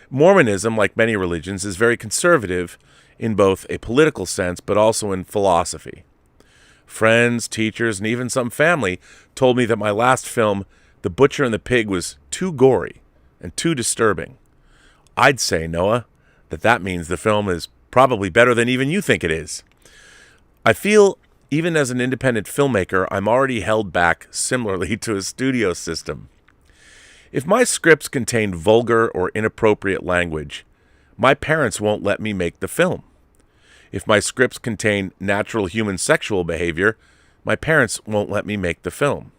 Mormonism, like many religions, is very conservative in both a political sense but also in philosophy. Friends, teachers, and even some family told me that my last film, The Butcher and the Pig, was too gory and too disturbing. I'd say, Noah, that means the film is probably better than even you think it is. I feel, even as an independent filmmaker, I'm already held back similarly to a studio system. If my scripts contain vulgar or inappropriate language, my parents won't let me make the film. If my scripts contain natural human sexual behavior, my parents won't let me make the film.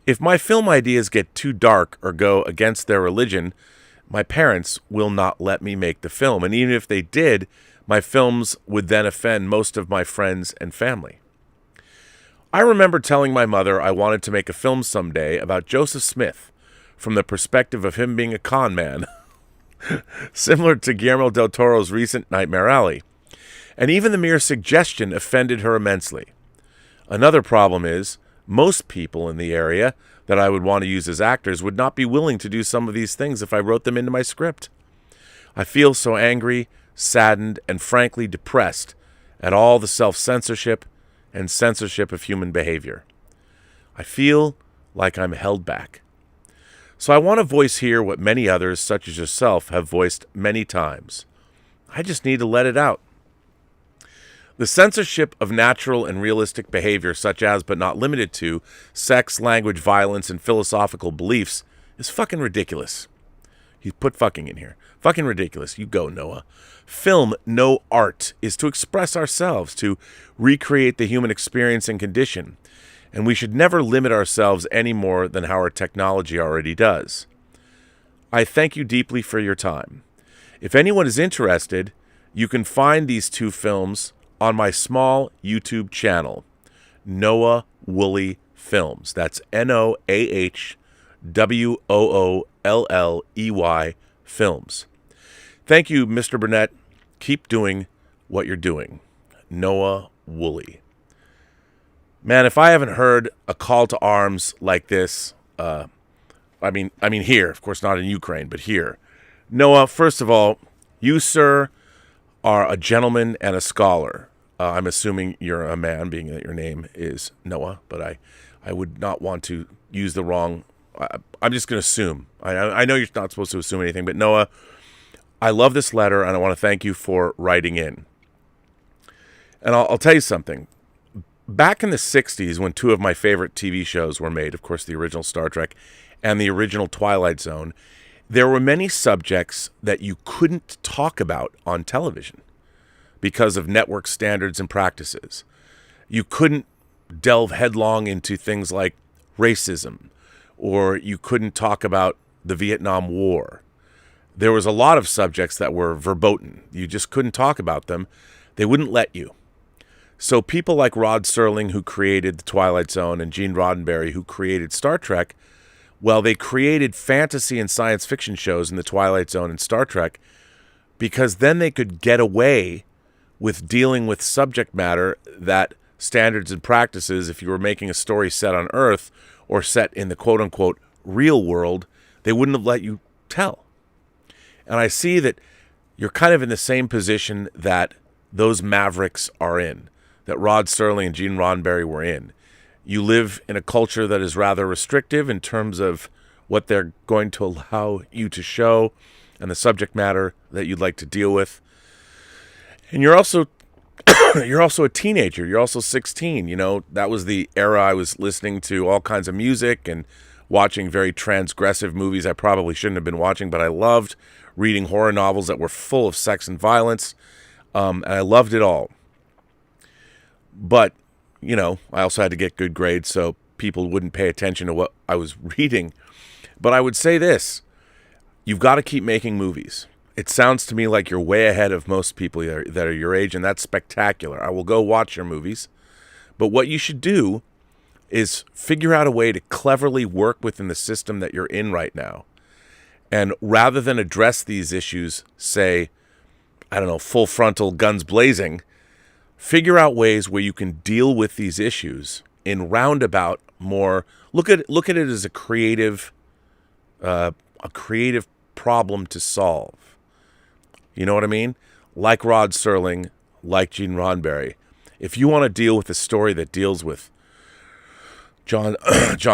If my film ideas get too dark or go against their religion, my parents will not let me make the film. And even if they did, my films would then offend most of my friends and family. I remember telling my mother I wanted to make a film someday about Joseph Smith from the perspective of him being a con man, similar to Guillermo del Toro's recent Nightmare Alley. And even the mere suggestion offended her immensely. Another problem is, most people in the area that I would want to use as actors would not be willing to do some of these things if I wrote them into my script. I feel so angry, saddened, and frankly depressed at all the self-censorship and censorship of human behavior. I feel like I'm held back. So I want to voice here what many others, such as yourself, have voiced many times. I just need to let it out. The censorship of natural and realistic behavior, such as, but not limited to, sex, language, violence, and philosophical beliefs, is fucking ridiculous. You put fucking in here. Fucking ridiculous. You go, Noah. Film, no art, is to express ourselves, to recreate the human experience and condition. And we should never limit ourselves any more than how our technology already does. I thank you deeply for your time. If anyone is interested, you can find these two films on my small YouTube channel, Noah Woolley Films. That's NoahWoolley Films. Thank you, Mr. Burnett. Keep doing what you're doing. Noah Woolley. Man, if I haven't heard a call to arms like this, I mean here, of course not in Ukraine, but here. Noah, first of all, you, sir, are a gentleman and a scholar. I'm assuming you're a man, being that your name is Noah, but I would not want to use the wrong I'm just going to assume. I know you're not supposed to assume anything, but Noah, I love this letter, and I want to thank you for writing in. And I'll tell you something. Back in the 60s, when two of my favorite TV shows were made, of course, the original Star Trek and the original Twilight Zone, there were many subjects that you couldn't talk about on television because of network standards and practices. You couldn't delve headlong into things like racism, or you couldn't talk about the Vietnam War. There was a lot of subjects that were verboten. You just couldn't talk about them. They wouldn't let you. So people like Rod Serling, who created The Twilight Zone, and Gene Roddenberry, who created Star Trek, well, they created fantasy and science fiction shows in The Twilight Zone and Star Trek because then they could get away with dealing with subject matter that standards and practices, if you were making a story set on Earth or set in the quote-unquote real world, they wouldn't have let you tell. And I see that you're kind of in the same position that those mavericks are in, that Rod Serling and Gene Roddenberry were in. You live in a culture that is rather restrictive in terms of what they're going to allow you to show and the subject matter that you'd like to deal with. And you're also a teenager. You're also 16. You know, that was the era I was listening to all kinds of music and watching very transgressive movies I probably shouldn't have been watching, but I loved reading horror novels that were full of sex and violence. And I loved it all. But, you know, I also had to get good grades so people wouldn't pay attention to what I was reading. But I would say this. You've got to keep making movies. It sounds to me like you're way ahead of most people that are your age, and that's spectacular. I will go watch your movies. But what you should do is figure out a way to cleverly work within the system that you're in right now. And rather than address these issues, say, I don't know, full frontal, guns blazing, figure out ways where you can deal with these issues in roundabout more. Look at it as a creative problem to solve. You know what I mean? Like Rod Serling, like Gene Roddenberry. If you want to deal with a story that deals with John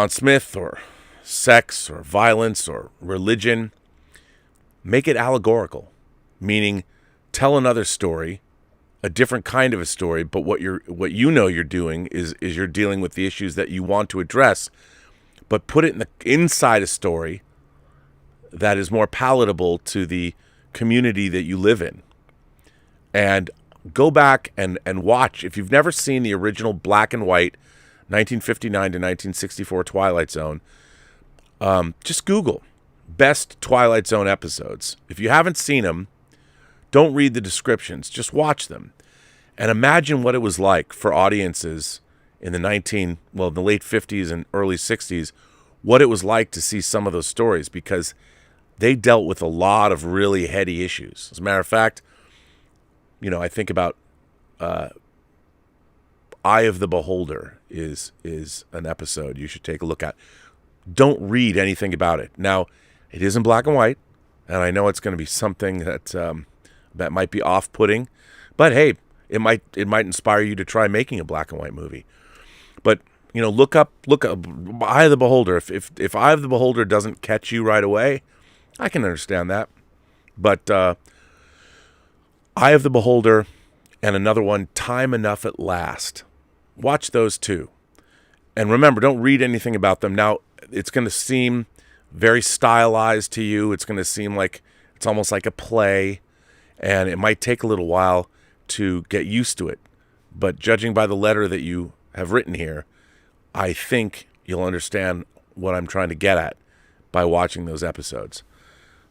Smith or sex or violence or religion, make it allegorical, meaning tell another story, a different kind of a story, but what you know you're doing is you're dealing with the issues that you want to address, but put it inside a story that is more palatable to the community that you live in. And go back and watch. If you've never seen the original black and white 1959 to 1964 Twilight Zone, just Google best Twilight Zone episodes. If you haven't seen them, don't read the descriptions. Just watch them. And imagine what it was like for audiences in the late 50s and early 60s, what it was like to see some of those stories, because they dealt with a lot of really heady issues. As a matter of fact, you know, I think about Eye of the Beholder is an episode you should take a look at. Don't read anything about it. Now, it is in black and white, and I know it's going to be something that might be off-putting, but hey, it might inspire you to try making a black and white movie. But you know, look up Eye of the Beholder. If Eye of the Beholder doesn't catch you right away, I can understand that. But Eye of the Beholder and another one, Time Enough at Last. Watch those two. And remember, don't read anything about them. Now, it's going to seem very stylized to you. It's going to seem like it's almost like a play, and it might take a little while to get used to it. But judging by the letter that you have written here, I think you'll understand what I'm trying to get at by watching those episodes.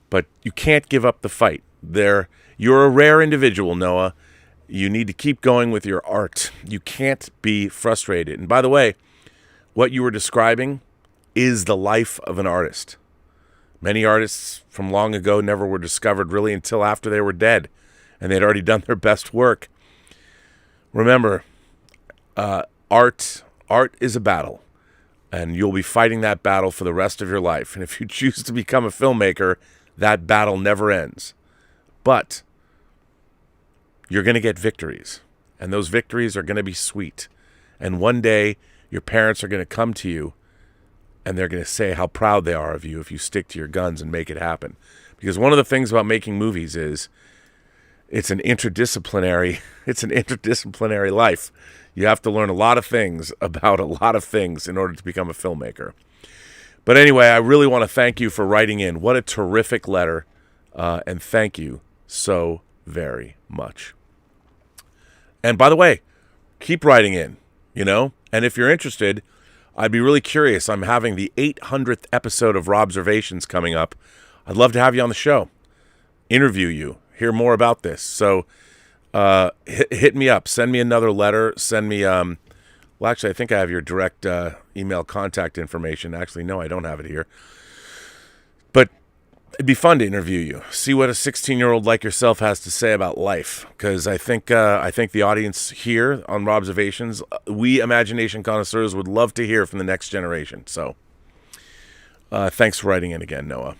But you can't give up the fight. You're a rare individual, Noah. You need to keep going with your art. You can't be frustrated. And by the way, what you were describing is the life of an artist. Many artists from long ago never were discovered really until after they were dead, and they'd already done their best work. Remember, art is a battle, and you'll be fighting that battle for the rest of your life. And if you choose to become a filmmaker, that battle never ends. But you're going to get victories, and those victories are going to be sweet. And one day, your parents are going to come to you and they're going to say how proud they are of you if you stick to your guns and make it happen. Because one of the things about making movies is it's an interdisciplinary life. You have to learn a lot of things about a lot of things in order to become a filmmaker. But anyway, I really want to thank you for writing in. What a terrific letter, and thank you so very much. And by the way, keep writing in, and if you're interested, I'd be really curious. I'm having the 800th episode of Robservations coming up. I'd love to have you on the show, interview you, hear more about this. So hit me up. Send me another letter. Send me, well, actually, I think I have your direct email contact information. Actually, no, I don't have it here. But it'd be fun to interview you. See what a 16-year-old like yourself has to say about life. Because I think the audience here on Robservations, we imagination connoisseurs would love to hear from the next generation. So thanks for writing in again, Noah.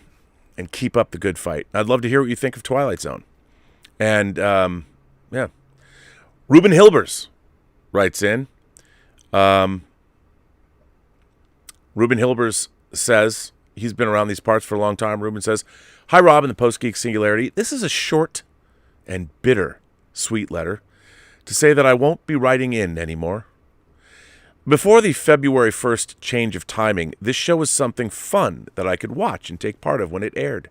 And keep up the good fight. I'd love to hear what you think of Twilight Zone. And, yeah. Ruben Hilbers writes in. Ruben Hilbers says, he's been around these parts for a long time. Ruben says, "Hi, Rob and the Post-Geek Singularity. This is a short and bitter sweet letter to say that I won't be writing in anymore. Before the February 1st change of timing, this show was something fun that I could watch and take part of when it aired.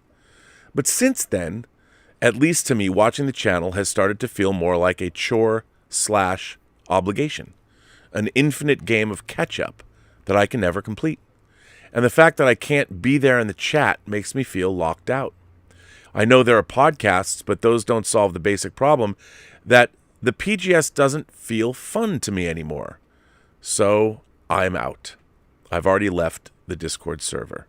But since then, at least to me, watching the channel has started to feel more like a chore/obligation, an infinite game of catch-up that I can never complete. And the fact that I can't be there in the chat makes me feel locked out. I know there are podcasts, but those don't solve the basic problem that the PGS doesn't feel fun to me anymore. So I'm out. I've already left the Discord server."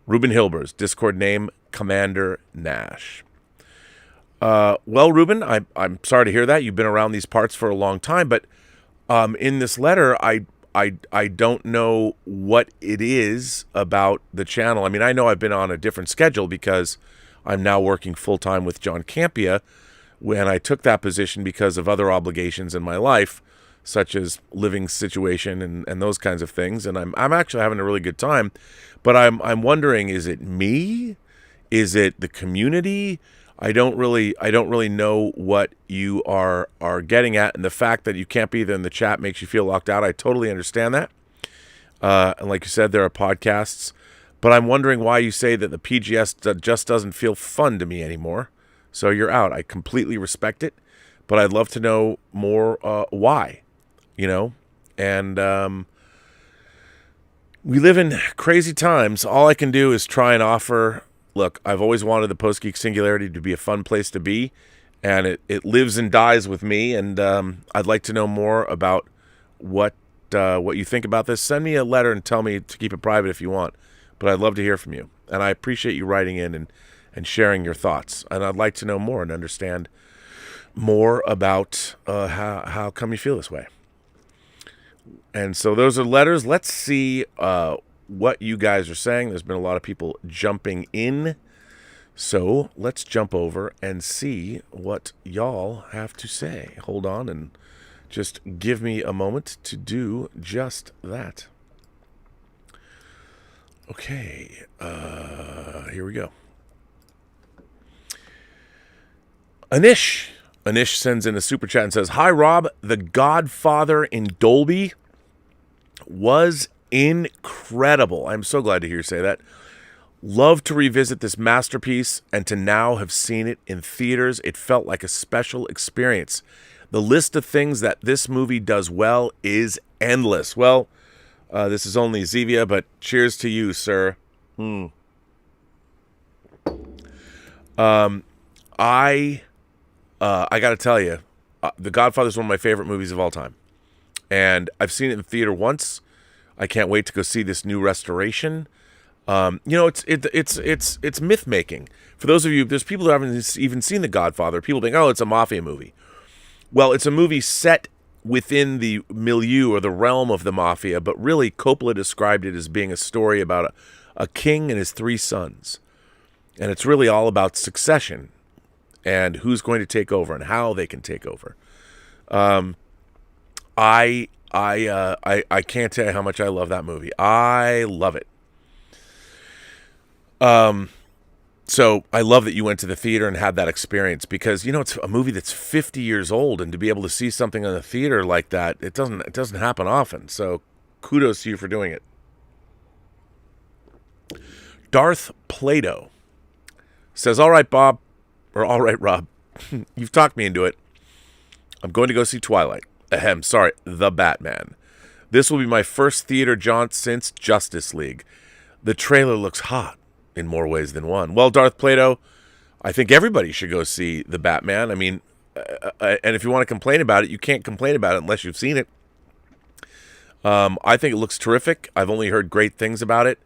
Ruben Hilbers, Discord name Commander Nash. Well, Ruben, I'm sorry to hear that. You've been around these parts for a long time, but in this letter, I don't know what it is about the channel. I mean, I know I've been on a different schedule because I'm now working full-time with John Campia, when I took that position because of other obligations in my life, such as living situation and those kinds of things. And I'm actually having a really good time, but I'm wondering, is it me? Is it the community? I don't really know what you are getting at, and the fact that you can't be there in the chat makes you feel locked out. I totally understand that. And like you said, there are podcasts, but I'm wondering why you say that the PGS just doesn't feel fun to me anymore. So you're out. I completely respect it, but I'd love to know more why, and we live in crazy times. All I can do is try and offer. Look, I've always wanted the Post-Geek Singularity to be a fun place to be, and it lives and dies with me, and I'd like to know more about what you think about this. Send me a letter and tell me to keep it private if you want, but I'd love to hear from you, and I appreciate you writing in and sharing your thoughts, and I'd like to know more and understand more about how come you feel this way. And so those are letters. Let's see what you guys are saying. There's been a lot of people jumping in, so let's jump over and see what y'all have to say. Hold on and just give me a moment to do just that. Okay, here we go. Anish sends in a super chat and says, "Hi, Rob. The Godfather in Dolby was incredible. I'm so glad to hear you say that. Love to revisit this masterpiece and to now have seen it in theaters. It felt like a special experience. The list of things that this movie does well is endless." Well, this is only Zevia, but cheers to you, sir. I got to tell you, The Godfather is one of my favorite movies of all time, and I've seen it in the theater once. I can't wait to go see this new restoration. It's myth making. For those of you, there's people who haven't even seen The Godfather. People think, oh, it's a mafia movie. Well, it's a movie set within the milieu or the realm of the mafia, but really Coppola described it as being a story about a king and his three sons. And it's really all about succession and who's going to take over and how they can take over. I I can't tell you how much I love that movie. I love it. So I love that you went to the theater and had that experience, because it's a movie that's 50 years old, and to be able to see something in the theater like that, it doesn't happen often. So kudos to you for doing it. Darth Plato says, "All right, Bob, or all right, Rob, you've talked me into it. I'm going to go see Twilight. The Batman. This will be my first theater jaunt since Justice League. The trailer looks hot in more ways than one." Well, Darth Plato, I think everybody should go see The Batman. I mean, and if you want to complain about it, you can't complain about it unless you've seen it. I think it looks terrific. I've only heard great things about it.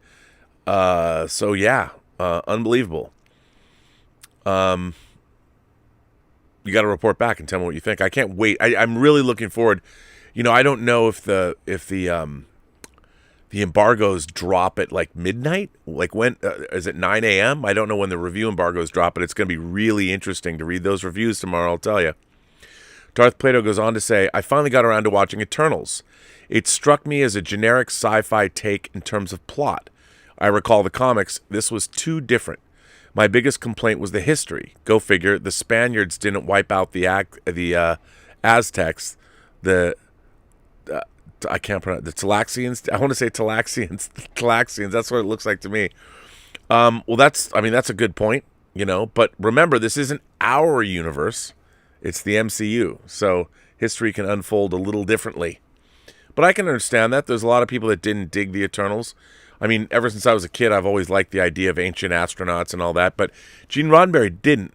So yeah, unbelievable. You got to report back and tell me what you think. I can't wait. I'm really looking forward. I don't know if the embargoes drop at like midnight. Like when is it 9 a.m.? I don't know when the review embargoes drop, but it's going to be really interesting to read those reviews tomorrow. I'll tell you. Darth Plato goes on to say, "I finally got around to watching Eternals. It struck me as a generic sci-fi take in terms of plot. I recall the comics. This was too different. My biggest complaint was the history. Go figure. The Spaniards didn't wipe out the Aztecs. I can't pronounce the Talaxians. I want to say Talaxians. Talaxians. That's what it looks like to me. Well, that's a good point. But remember, this isn't our universe. It's the MCU. So history can unfold a little differently. But I can understand that. There's a lot of people that didn't dig the Eternals. I mean, ever since I was a kid, I've always liked the idea of ancient astronauts and all that. But Gene Roddenberry didn't.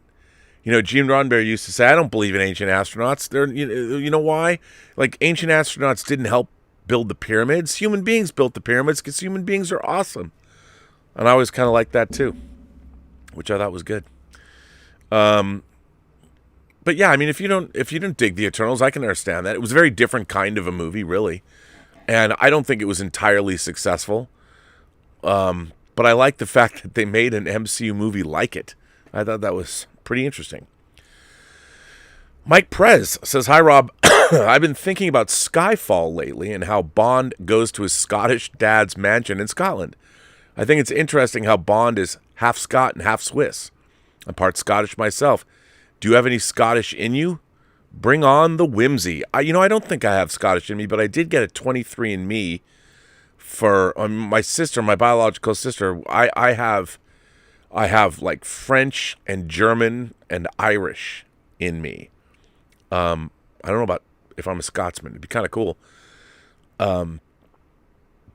Gene Roddenberry used to say, "I don't believe in ancient astronauts. They're, you know why? Like, ancient astronauts didn't help build the pyramids. Human beings built the pyramids because human beings are awesome." And I always kind of liked that too, which I thought was good. But yeah, I mean, if you don't dig the Eternals, I can understand that. It was a very different kind of a movie, really, and I don't think it was entirely successful. But I like the fact that they made an MCU movie like it. I thought that was pretty interesting. Mike Prez says, "Hi, Rob. I've been thinking about Skyfall lately and how Bond goes to his Scottish dad's mansion in Scotland. I think it's interesting how Bond is half Scot and half Swiss. I'm part Scottish myself. Do you have any Scottish in you? Bring on the whimsy." I don't think I have Scottish in me, but I did get a 23andMe for my sister, my biological sister. I have like French and German and Irish in me. I don't know about if I'm a Scotsman. It'd be kind of cool. Yeah,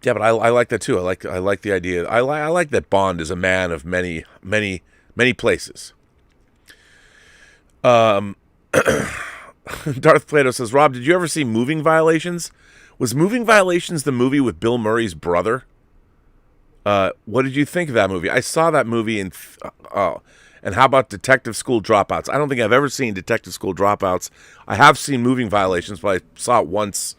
but I like that too. I like the idea. I like that Bond is a man of many places. Darth Plato says, "Rob, did you ever see Moving Violations? Was Moving Violations the movie with Bill Murray's brother? What did you think of that movie?" I saw that movie and how about Detective School Dropouts? I don't think I've ever seen Detective School Dropouts. I have seen Moving Violations, but I saw it once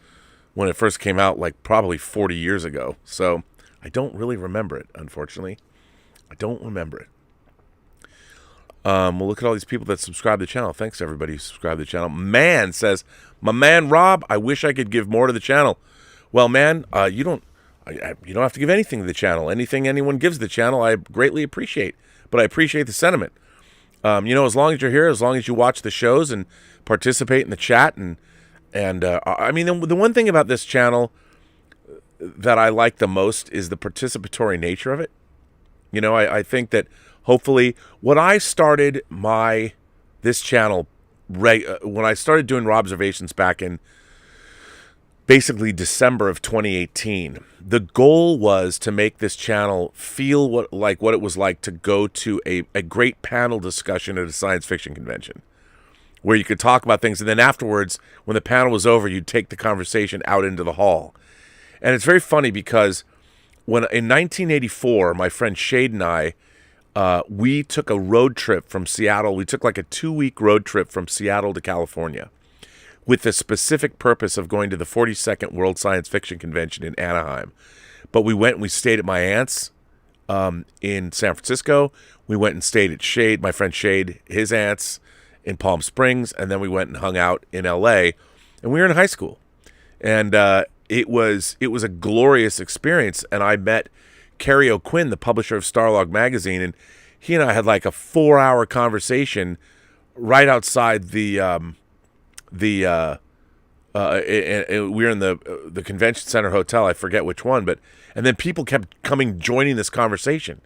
when it first came out, like probably 40 years ago. So I don't really remember it, unfortunately. I don't remember it. Well, look at all these people that subscribe to the channel. Thanks, everybody who subscribed to the channel. Man says, "My man Rob, I wish I could give more to the channel." Well, man, you don't have to give anything to the channel. Anything anyone gives the channel, I greatly appreciate. But I appreciate the sentiment. As long as you're here, as long as you watch the shows and participate in the chat, and I mean, the one thing about this channel that I like the most is the participatory nature of it. I think that hopefully when I started this channel, when I started doing Robservations back in basically December of 2018, the goal was to make this channel feel what it was like to go to a great panel discussion at a science fiction convention, where you could talk about things, and then afterwards, when the panel was over, you'd take the conversation out into the hall. And it's very funny because in 1984, my friend Shade and I, we took a road trip from Seattle. We took like a 2-week road trip from Seattle to California with the specific purpose of going to the 42nd World Science Fiction Convention in Anaheim. But we went and we stayed at my aunt's in San Francisco. We went and stayed at my friend Shade, his aunt's in Palm Springs, and then we went and hung out in LA. And we were in high school. And it was a glorious experience. And I met Kerry O'Quinn, the publisher of Starlog magazine, and he and I had like a 4-hour conversation right outside we were in the convention center hotel. I forget which one, and then people kept joining this conversation,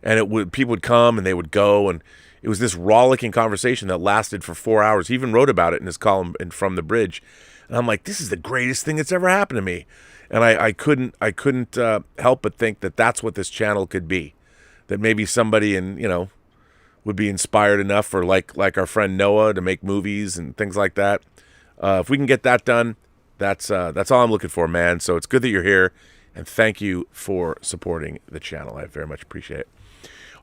and people would come and they would go, and it was this rollicking conversation that lasted for 4 hours. He even wrote about it in his column From the Bridge, and I'm like, this is the greatest thing that's ever happened to me, and I couldn't help but think that that's what this channel could be, that maybe somebody would be inspired enough for like our friend Noah to make movies and things like that. If we can get that done, that's all I'm looking for, man. So it's good that you're here, and thank you for supporting the channel. I very much appreciate it.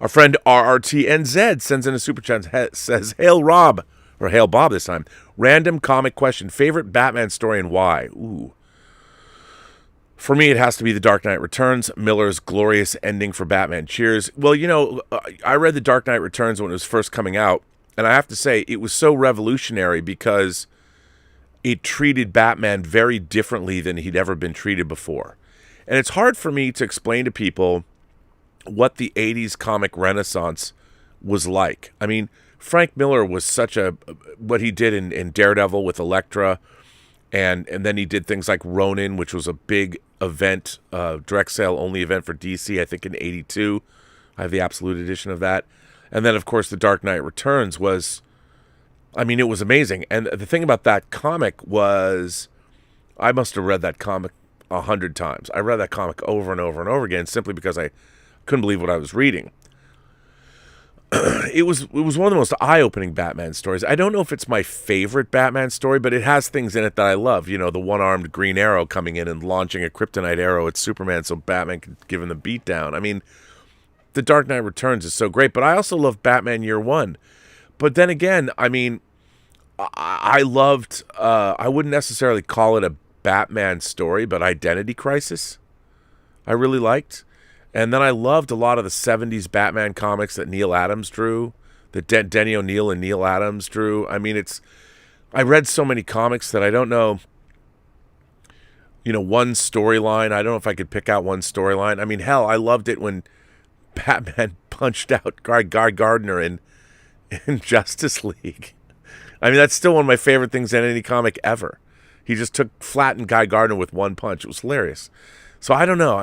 Our friend RRTNZ sends in a super chat, says, "Hail Rob," or "Hail Bob" this time. Random comic question: favorite Batman story and why? Ooh. For me, it has to be The Dark Knight Returns, Miller's glorious ending for Batman. Cheers. Well, I read The Dark Knight Returns when it was first coming out, and I have to say, it was so revolutionary because it treated Batman very differently than he'd ever been treated before. And it's hard for me to explain to people what the 80s comic renaissance was like. I mean, Frank Miller was what he did in Daredevil with Elektra, and then he did things like Ronin, which was a big event, direct sale only event for DC, I think in 82. I have the absolute edition of that. And then, of course, The Dark Knight Returns was, it was amazing. And the thing about that comic was, I must have read that comic 100 times. I read that comic over and over and over again simply because I couldn't believe what I was reading. It was one of the most eye-opening Batman stories. I don't know if it's my favorite Batman story, but it has things in it that I love. The one-armed Green Arrow coming in and launching a kryptonite arrow at Superman so Batman could give him the beatdown. The Dark Knight Returns is so great, but I also love Batman Year One. But then again, I loved, I wouldn't necessarily call it a Batman story, but Identity Crisis I really liked. And then I loved a lot of the 70s Batman comics that Neil Adams drew, that Denny O'Neil and Neil Adams drew. I read so many comics that I don't know, one storyline. I don't know if I could pick out one storyline. Hell, I loved it when Batman punched out Guy Gardner in Justice League. That's still one of my favorite things in any comic ever. He just flattened Guy Gardner with one punch. It was hilarious. So I don't know.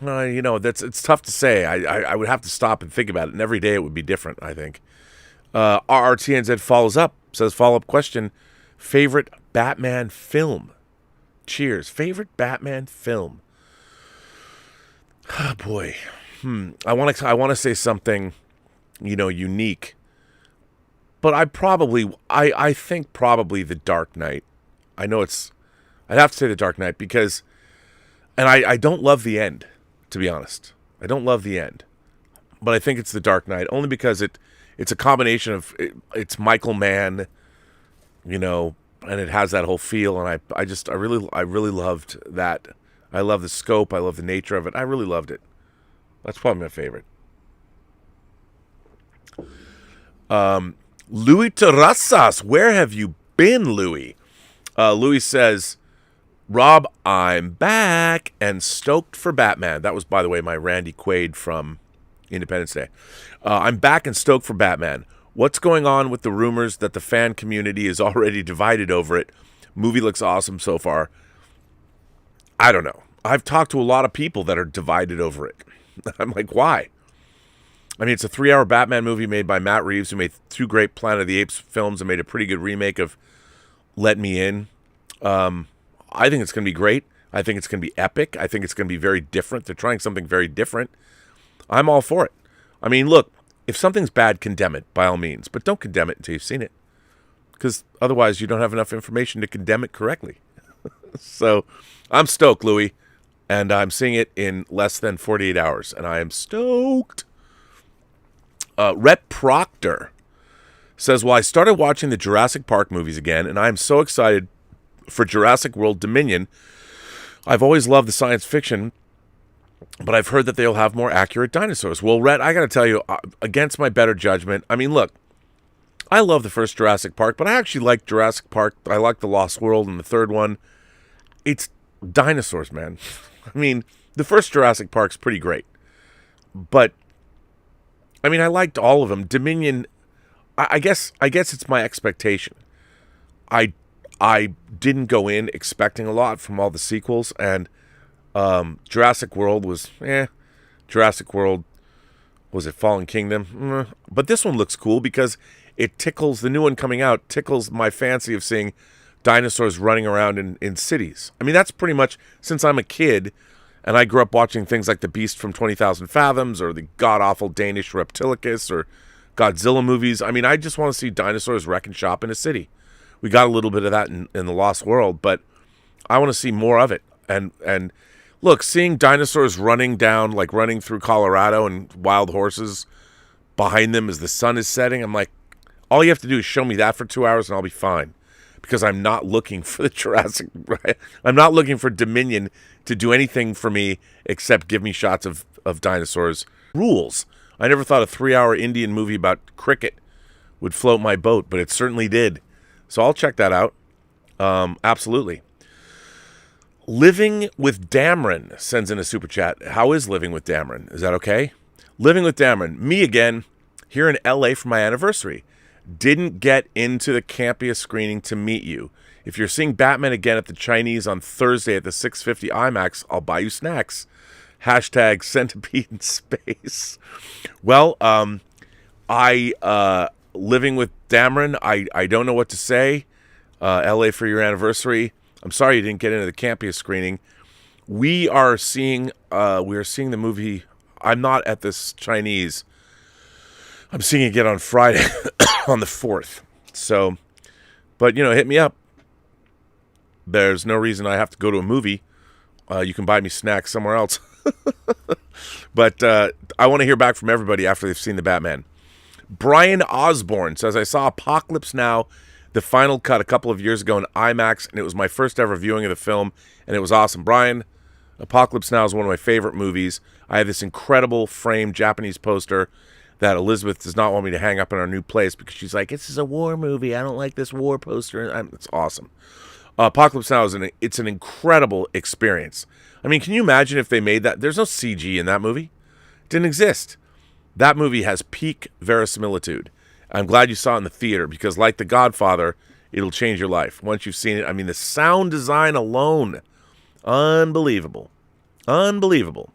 It's tough to say. I would have to stop and think about it, and every day it would be different, I think. RRTNZ follows up, says, follow-up question, favorite Batman film? Cheers. Favorite Batman film? Oh, boy. I want to say something, unique. But I think probably The Dark Knight. I'd have to say The Dark Knight because, and I don't love the end. To be honest, I don't love the end, but I think it's The Dark Knight only because it's a combination of it's Michael Mann, and it has that whole feel, and I really loved that. I love the scope, I love the nature of it. I really loved it. That's probably my favorite. Louis Terrazas, where have you been, Louis? Louis says, Rob, I'm back and stoked for Batman. That was, by the way, my Randy Quaid from Independence Day. I'm back and stoked for Batman. What's going on with the rumors that the fan community is already divided over it? Movie looks awesome so far. I don't know. I've talked to a lot of people that are divided over it. I'm like, why? It's a 3-hour Batman movie made by Matt Reeves, who made 2 great Planet of the Apes films and made a pretty good remake of Let Me In. I think it's going to be great. I think it's going to be epic. I think it's going to be very different. They're trying something very different. I'm all for it. Look, if something's bad, condemn it, by all means. But don't condemn it until you've seen it. Because otherwise, you don't have enough information to condemn it correctly. So, I'm stoked, Louis. And I'm seeing it in less than 48 hours. And I am stoked. Rhett Proctor says, well, I started watching the Jurassic Park movies again, and I am so excited for Jurassic World Dominion. I've always loved the science fiction, but I've heard that they'll have more accurate dinosaurs. Well, Rhett, I got to tell you, against my better judgment, look, I love the first Jurassic Park, but I actually like Jurassic Park. I like The Lost World and the third one. It's dinosaurs, man. I mean, the first Jurassic Park's pretty great. But, I mean, I liked all of them. Dominion, I guess it's my expectation. I didn't go in expecting a lot from all the sequels, and Jurassic World was, Jurassic World, was it Fallen Kingdom? But this one looks cool because it tickles, the new one coming out, tickles my fancy of seeing dinosaurs running around in cities. I mean, that's pretty much, since I'm a kid, and I grew up watching things like The Beast from 20,000 Fathoms, or the god-awful Danish Reptilicus, or Godzilla movies. I mean, I just want to see dinosaurs wrecking shop in a city. We got a little bit of that in The Lost World, but I want to see more of it. And look, seeing dinosaurs running through Colorado and wild horses behind them as the sun is setting, I'm like, all you have to do is show me that for 2 hours and I'll be fine. Because I'm not looking for the Jurassic, right? I'm not looking for Dominion to do anything for me except give me shots of dinosaurs. Rules. I never thought a 3-hour Indian movie about cricket would float my boat, but it certainly did. So I'll check that out. Absolutely. Living with Dameron sends in a super chat. How is Living with Dameron? Is that okay? Living with Dameron. Me again, here in LA for my anniversary. Didn't get into the campiest screening to meet you. If you're seeing Batman again at the Chinese on Thursday at the 650 IMAX, I'll buy you snacks. Hashtag centipede in space. Well, Living with Dameron, I don't know what to say. LA for your anniversary. I'm sorry you didn't get into the campiest screening. We are seeing the movie. I'm not at this Chinese. I'm seeing it again on Friday, on the 4th. So, but, hit me up. There's no reason I have to go to a movie. You can buy me snacks somewhere else. But I want to hear back from everybody after they've seen the Batman. Brian Osborne says, I saw Apocalypse Now, the final cut, a couple of years ago in IMAX, and it was my first ever viewing of the film, and it was awesome. Brian, Apocalypse Now is one of my favorite movies. I have this incredible framed Japanese poster that Elizabeth does not want me to hang up in our new place because she's like, this is a war movie. I don't like this war poster. It's awesome. Apocalypse Now is it's an incredible experience. I mean, can you imagine if they made that? There's no CG in that movie. It didn't exist. That movie has peak verisimilitude. I'm glad you saw it in the theater because, like The Godfather, it'll change your life once you've seen it. I mean, the sound design alone, unbelievable. Unbelievable.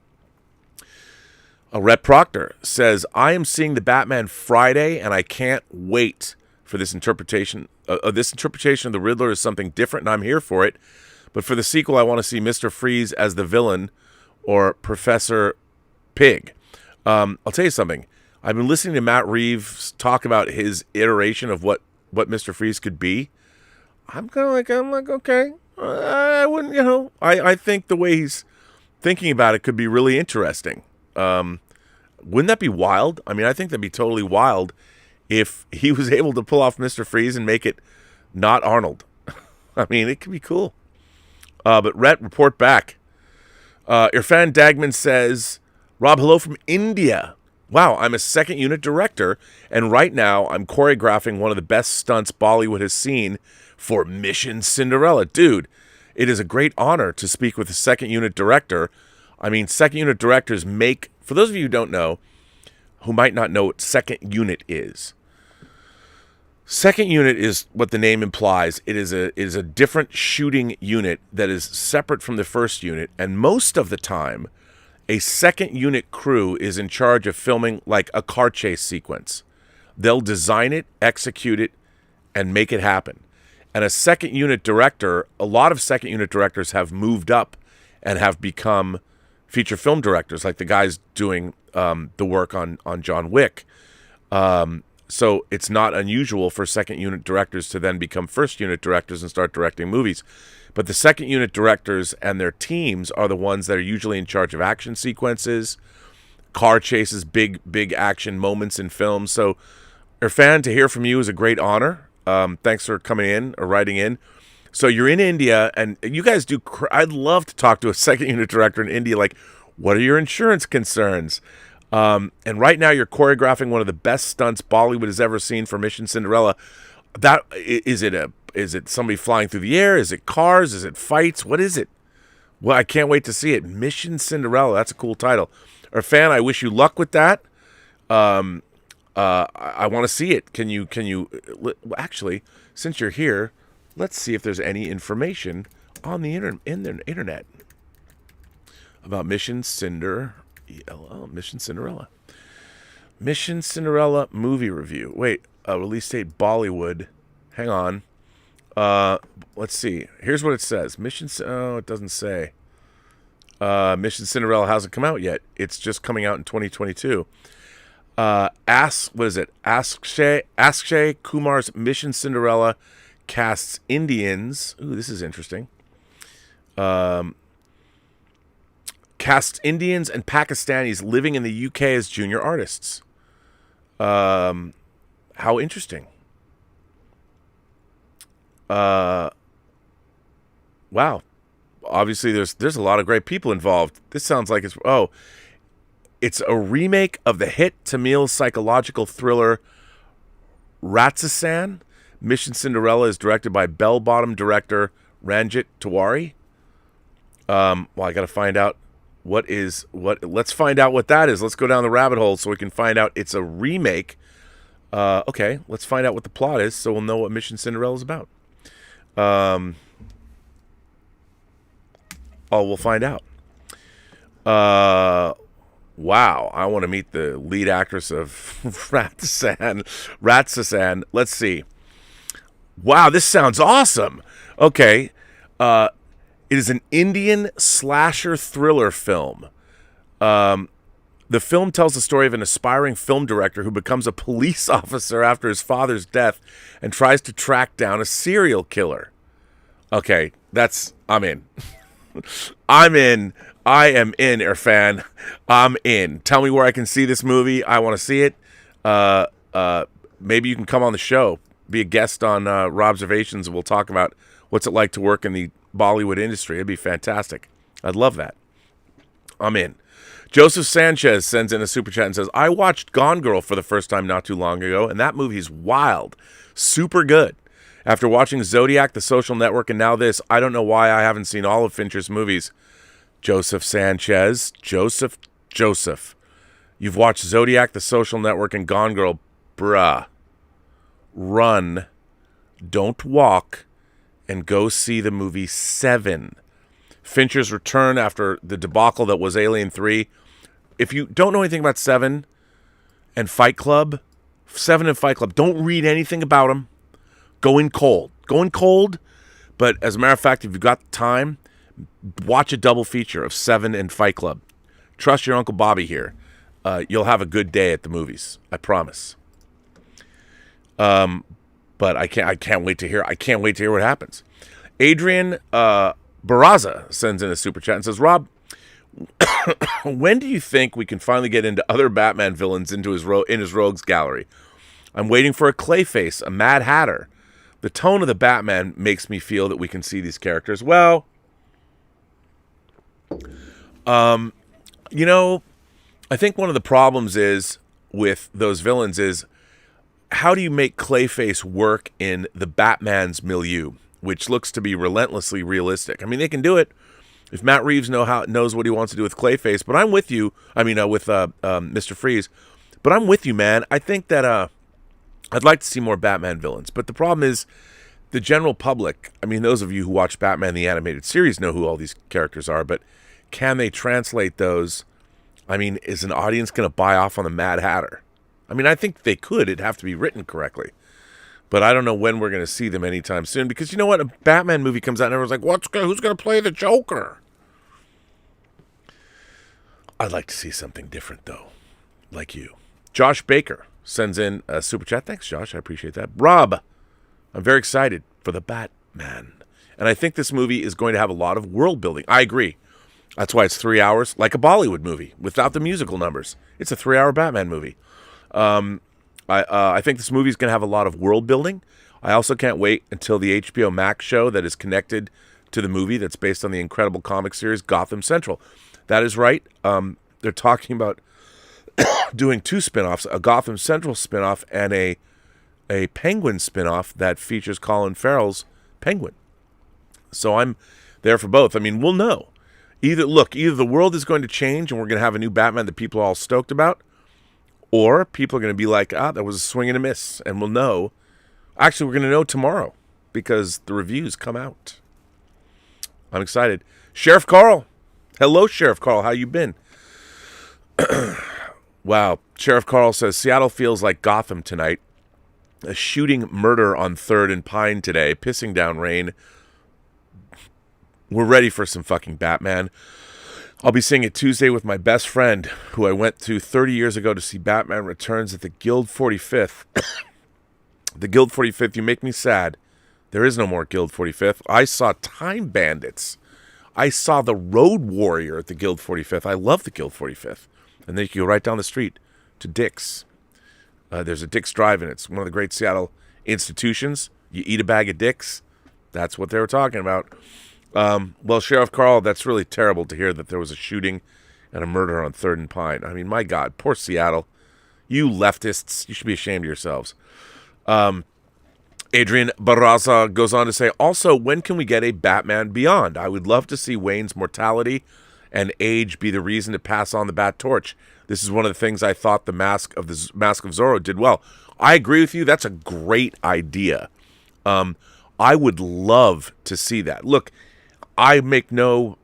Rhett Proctor says, I am seeing the Batman Friday, and I can't wait for this interpretation. This interpretation of the Riddler is something different, and I'm here for it. But for the sequel, I want to see Mr. Freeze as the villain or Professor Pig. I'll tell you something. I've been listening to Matt Reeves talk about his iteration of what Mr. Freeze could be. I'm like, okay. I wouldn't, I think the way he's thinking about it could be really interesting. Wouldn't that be wild? I mean, I think that'd be totally wild if he was able to pull off Mr. Freeze and make it not Arnold. I mean, it could be cool. But Rhett, report back. Irfan Dagman says, Rob, hello from India. Wow, I'm a second unit director, and right now I'm choreographing one of the best stunts Bollywood has seen for Mission Cinderella. Dude, it is a great honor to speak with a second unit director. I mean, second unit directors make, for those of you who don't know, who might not know what second unit is. Second unit is what the name implies. It is a different shooting unit that is separate from the first unit, and most of the time, a second unit crew is in charge of filming like a car chase sequence. They'll design it, execute it, and make it happen. And a second unit director, a lot of second unit directors have moved up and have become feature film directors, like the guys doing the work on John Wick. So it's not unusual for second unit directors to then become first unit directors and start directing movies. But the second unit directors and their teams are the ones that are usually in charge of action sequences, car chases, big action moments in films. So, Irfan, to hear from you is a great honor. Thanks for coming in or writing in. So you're in India, and you guys do. I'd love to talk to a second unit director in India. Like, what are your insurance concerns? And right now you're choreographing one of the best stunts Bollywood has ever seen for Mission Cinderella. That is it somebody flying through the air? Is it cars? Is it fights? What is it? Well, I can't wait to see it. Mission Cinderella. That's a cool title. Irfan, I wish you luck with that. I want to see it. Can you actually, since you're here, let's see if there's any information on the internet about Mission Cinderella. Mission Cinderella movie review. Wait, release date Bollywood. Hang on. Let's see. Here's what it says. It doesn't say. Mission Cinderella hasn't come out yet. It's just coming out in 2022. What is it? Akshay Kumar's Mission Cinderella casts Indians. Ooh, this is interesting. Casts Indians and Pakistanis living in the UK as junior artists. How interesting. Wow. Obviously, there's a lot of great people involved. This sounds like it's a remake of the hit Tamil psychological thriller Ratsasan. Mission Cinderella is directed by bell-bottom director Ranjit Tiwari. Well, I got to find out let's find out what that is. Let's go down the rabbit hole so we can find out it's a remake. Okay, let's find out what the plot is so we'll know what Mission Cinderella is about. We'll find out. Wow, I want to meet the lead actress of Ratsasan. Let's see. Wow, this sounds awesome. Okay. It is an Indian slasher thriller film. The film tells the story of an aspiring film director who becomes a police officer after his father's death and tries to track down a serial killer. Okay, I'm in. I'm in. I am in, Irfan. I'm in. Tell me where I can see this movie. I want to see it. Maybe you can come on the show, be a guest on Robservations, and we'll talk about what's it like to work in the Bollywood industry. It'd be fantastic. I'd love that. I'm in. Joseph Sanchez sends in a super chat and says, I watched Gone Girl for the first time not too long ago, and that movie's wild. Super good. After watching Zodiac, The Social Network, and now this, I don't know why I haven't seen all of Fincher's movies. Joseph Sanchez. Joseph. You've watched Zodiac, The Social Network, and Gone Girl. Bruh. Run. Don't walk. And go see the movie Seven. Fincher's return after the debacle that was Alien 3. If you don't know anything about Seven and Fight Club, don't read anything about them. Go in cold. But as a matter of fact, if you've got time, watch a double feature of Seven and Fight Club. Trust your Uncle Bobby here. You'll have a good day at the movies. I promise. But I can't wait to hear. I can't wait to hear what happens. Adrian Barraza sends in a super chat and says, Rob, when do you think we can finally get into other Batman villains in his rogues gallery? I'm waiting for a Clayface, a Mad Hatter. The tone of the Batman makes me feel that we can see these characters. Well, I think one of the problems is with those villains is how do you make Clayface work in the Batman's milieu, which looks to be relentlessly realistic? I mean, they can do it if Matt Reeves knows what he wants to do with Clayface. But I'm with you. I mean, with Mr. Freeze. But I'm with you, man. I think that I'd like to see more Batman villains. But the problem is the general public. I mean, those of you who watch Batman the Animated Series know who all these characters are. But can they translate those? I mean, is an audience going to buy off on the Mad Hatter? I mean, I think they could. It'd have to be written correctly. But I don't know when we're going to see them anytime soon. Because you know what? A Batman movie comes out and everyone's like, who's going to play the Joker? I'd like to see something different, though. Like you. Josh Baker sends in a super chat. Thanks, Josh. I appreciate that. Rob, I'm very excited for the Batman. And I think this movie is going to have a lot of world building. I agree. That's why it's 3 hours, like a Bollywood movie, without the musical numbers. It's a 3-hour Batman movie. I think this movie is going to have a lot of world building. I also can't wait until the HBO Max show that is connected to the movie that's based on the incredible comic series Gotham Central. That is right. They're talking about doing 2 spinoffs, a Gotham Central spinoff and a Penguin spinoff that features Colin Farrell's Penguin. So I'm there for both. I mean, we'll know. Either the world is going to change and we're going to have a new Batman that people are all stoked about, or people are going to be like, that was a swing and a miss, and we'll know. Actually, we're going to know tomorrow because the reviews come out. I'm excited. Sheriff Carl. Hello, Sheriff Carl. How you been? Wow. Sheriff Carl says, Seattle feels like Gotham tonight. A shooting murder on 3rd and Pine today. Pissing down rain. We're ready for some fucking Batman. I'll be seeing it Tuesday with my best friend, who I went to 30 years ago to see Batman Returns at the Guild 45th. The Guild 45th, you make me sad. There is no more Guild 45th. I saw Time Bandits. I saw The Road Warrior at the Guild 45th. I love the Guild 45th. And then you can go right down the street to Dick's. There's a Dick's Drive-In. It's one of the great Seattle institutions. You eat a bag of Dick's. That's what they were talking about. Well, Sheriff Carl, that's really terrible to hear that there was a shooting and a murder on 3rd and Pine. I mean, my God, poor Seattle. You leftists, you should be ashamed of yourselves. Adrian Barraza goes on to say, also, when can we get a Batman Beyond? I would love to see Wayne's mortality and age be the reason to pass on the bat torch. This is one of the things I thought the Mask of Zorro did well. I agree with you. That's a great idea. I would love to see that. Look, I make no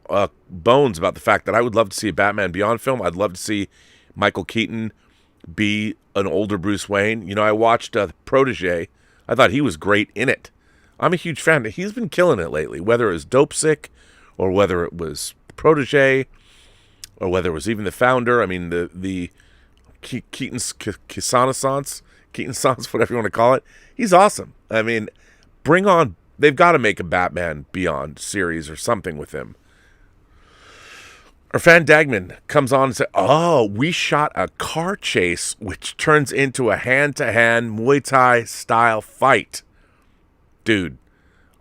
bones about the fact that I would love to see a Batman Beyond film. I'd love to see Michael Keaton be an older Bruce Wayne. You know, I watched Protégé. I thought he was great in it. I'm a huge fan. He's been killing it lately, whether it was Dope Sick or whether it was Protégé or whether it was even the Founder. I mean, the Keaton's Renaissance, whatever you want to call it. He's awesome. I mean, bring on. They've got to make a Batman Beyond series or something with him. Our fan Dagman comes on and says, oh, we shot a car chase which turns into a hand-to-hand Muay Thai style fight. Dude,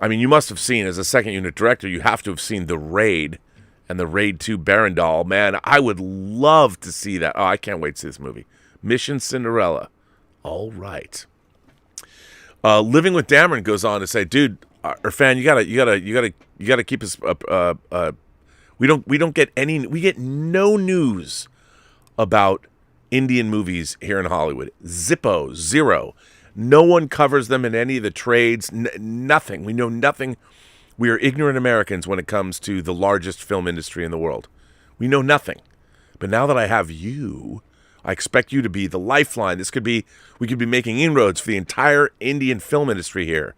I mean, you must have seen, as a second unit director, you have to have seen The Raid and The Raid 2 Barandal. Man, I would love to see that. Oh, I can't wait to see this movie. Mission Cinderella. All right. Living with Dameron goes on to say, dude, our fan, you gotta keep us we get no news about Indian movies here in Hollywood. Zippo, zero. No one covers them in any of the trades. Nothing. We know nothing. We are ignorant Americans when it comes to the largest film industry in the world. We know nothing. But now that I have you, I expect you to be the lifeline. We could be making inroads for the entire Indian film industry here.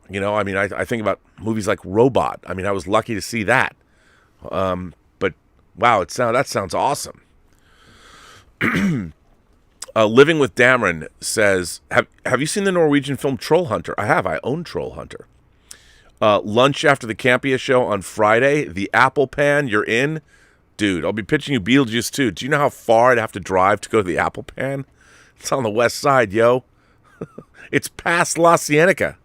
You know, I mean, I think about movies like Robot. I mean, I was lucky to see that. But wow, that sounds awesome. Living with Dameron says, have you seen the Norwegian film Troll Hunter? I have. I own Troll Hunter. Lunch after the Campia show on Friday. The Apple Pan, you're in? Dude, I'll be pitching you Beetlejuice too. Do you know how far I'd have to drive to go to the Apple Pan? It's on the west side, yo. It's past La Cienega.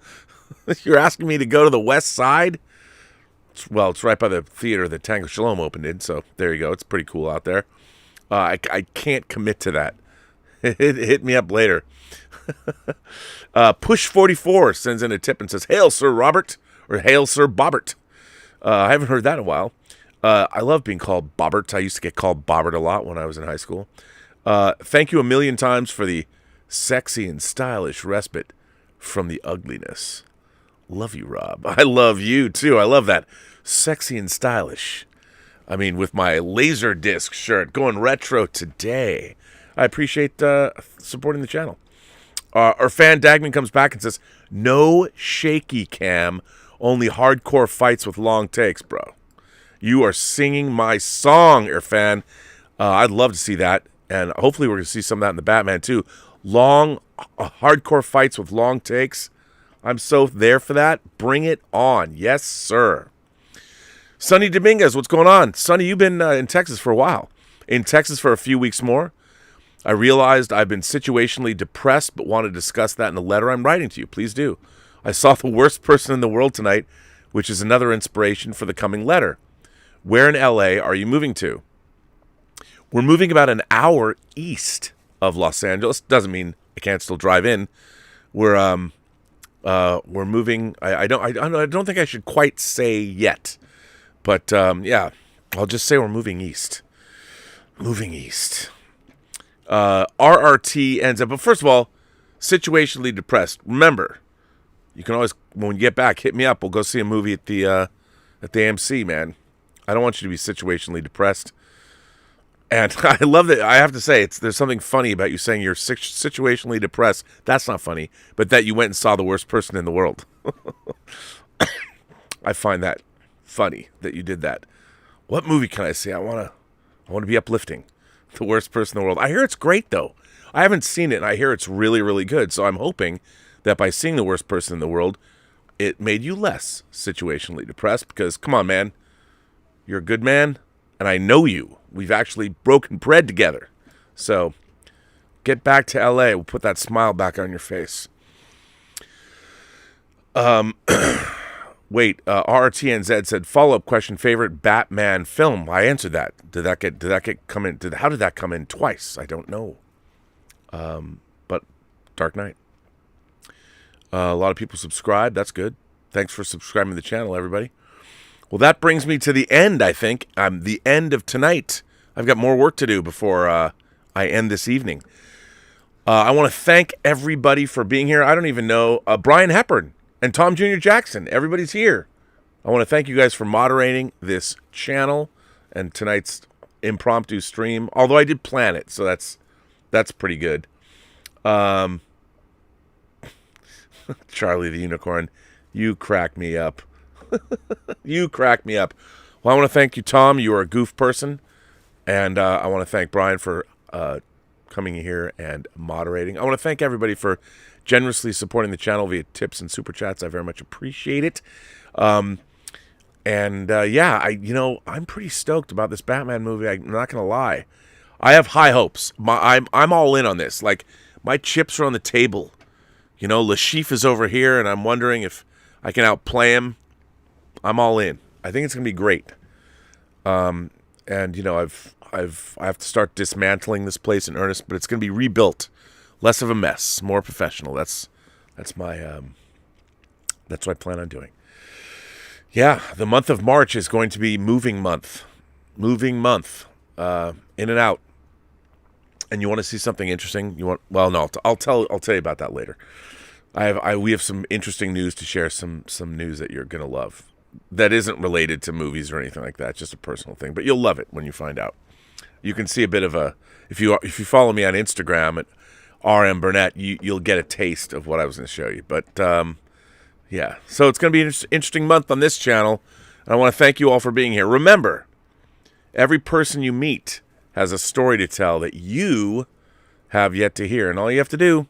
You're asking me to go to the west side? It's right by the theater that Tango Shalom opened in, so there you go. It's pretty cool out there. I can't commit to that. Hit me up later. Push44 sends in a tip and says, Hail, Sir Robert, or Hail, Sir Bobbert. I haven't heard that in a while. I love being called Bobbert. I used to get called Bobbert a lot when I was in high school. Thank you a million times for the sexy and stylish respite from the ugliness. Love you, Rob. I love you, too. I love that. Sexy and stylish. I mean, with my Laserdisc shirt going retro today. I appreciate supporting the channel. Our fan Dagman comes back and says, no shaky cam, only hardcore fights with long takes, bro. You are singing my song, Irfan. I'd love to see that. And hopefully we're going to see some of that in the Batman, too. Long, hardcore fights with long takes. I'm so there for that. Bring it on. Yes, sir. Sonny Dominguez, what's going on? Sonny, you've been in Texas for a while. In Texas for a few weeks more. I realized I've been situationally depressed, but want to discuss that in the letter I'm writing to you. Please do. I saw The Worst Person in the World tonight, which is another inspiration for the coming letter. Where in LA are you moving to? We're moving about an hour east of Los Angeles. Doesn't mean I can't still drive in. We're moving. I don't think I should quite say yet, but yeah, I'll just say we're moving east. Moving east. RRT ends up. But first of all, situationally depressed. Remember, you can always, when you get back, hit me up. We'll go see a movie at the AMC, man. I don't want you to be situationally depressed. And I love that. I have to say, there's something funny about you saying you're situationally depressed. That's not funny, but that you went and saw the worst person in the world. I find that funny that you did that. What movie can I see? I want to be uplifting. The worst person in the world. I hear it's great though. I haven't seen it, and I hear it's really, really good. So I'm hoping that by seeing the worst person in the world, it made you less situationally depressed. Because come on, man, you're a good man, and I know you. We've actually broken bread together. So get back to LA. We'll put that smile back on your face. Wait, RTNZ said, follow-up question, favorite Batman film? I answered that. Did that get come in? How did that come in twice? I don't know. But Dark Knight. A lot of people subscribe. That's good. Thanks for subscribing to the channel, everybody. Well, that brings me to the end, I think. The end of tonight. I've got more work to do before I end this evening. I want to thank everybody for being here. I don't even know. Brian Hepburn and Tom Jr. Jackson. Everybody's here. I want to thank you guys for moderating this channel and tonight's impromptu stream. Although I did plan it, so that's pretty good. Charlie the Unicorn, you crack me up. You crack me up. Well, I want to thank you, Tom. You are a goof person. And I want to thank Brian for coming here and moderating. I want to thank everybody for generously supporting the channel via tips and super chats. I very much appreciate it. Yeah, I'm pretty stoked about this Batman movie. I'm not going to lie. I have high hopes. I'm all in on this. Like, my chips are on the table. You know, Lashif is over here, and I'm wondering if I can outplay him. I'm all in. I think it's gonna be great. And you know, I have to start dismantling this place in earnest, but it's gonna be rebuilt, less of a mess, more professional. That's what I plan on doing. Yeah, the month of March is going to be moving month, in and out. And you want to see something interesting? I'll tell you about that later. We have some interesting news to share. Some news that you're gonna love. That isn't related to movies or anything like that. It's just a personal thing, but you'll love it when you find out. You can see a bit of if you follow me on Instagram at RM Burnett, you'll get a taste of what I was going to show you. But yeah, so it's going to be an interesting month on this channel, and I want to thank you all for being here. Remember, every person you meet has a story to tell that you have yet to hear, and all you have to do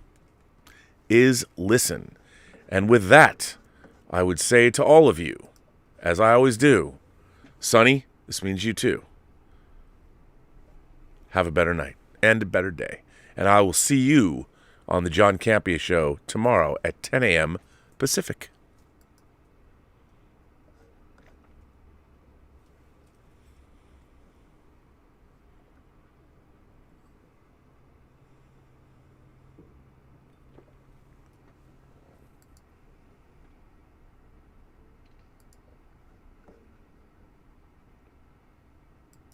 is listen. And with that, I would say to all of you, as I always do, Sonny, this means you too. Have a better night and a better day. And I will see you on the John Campea Show tomorrow at 10 a.m. Pacific.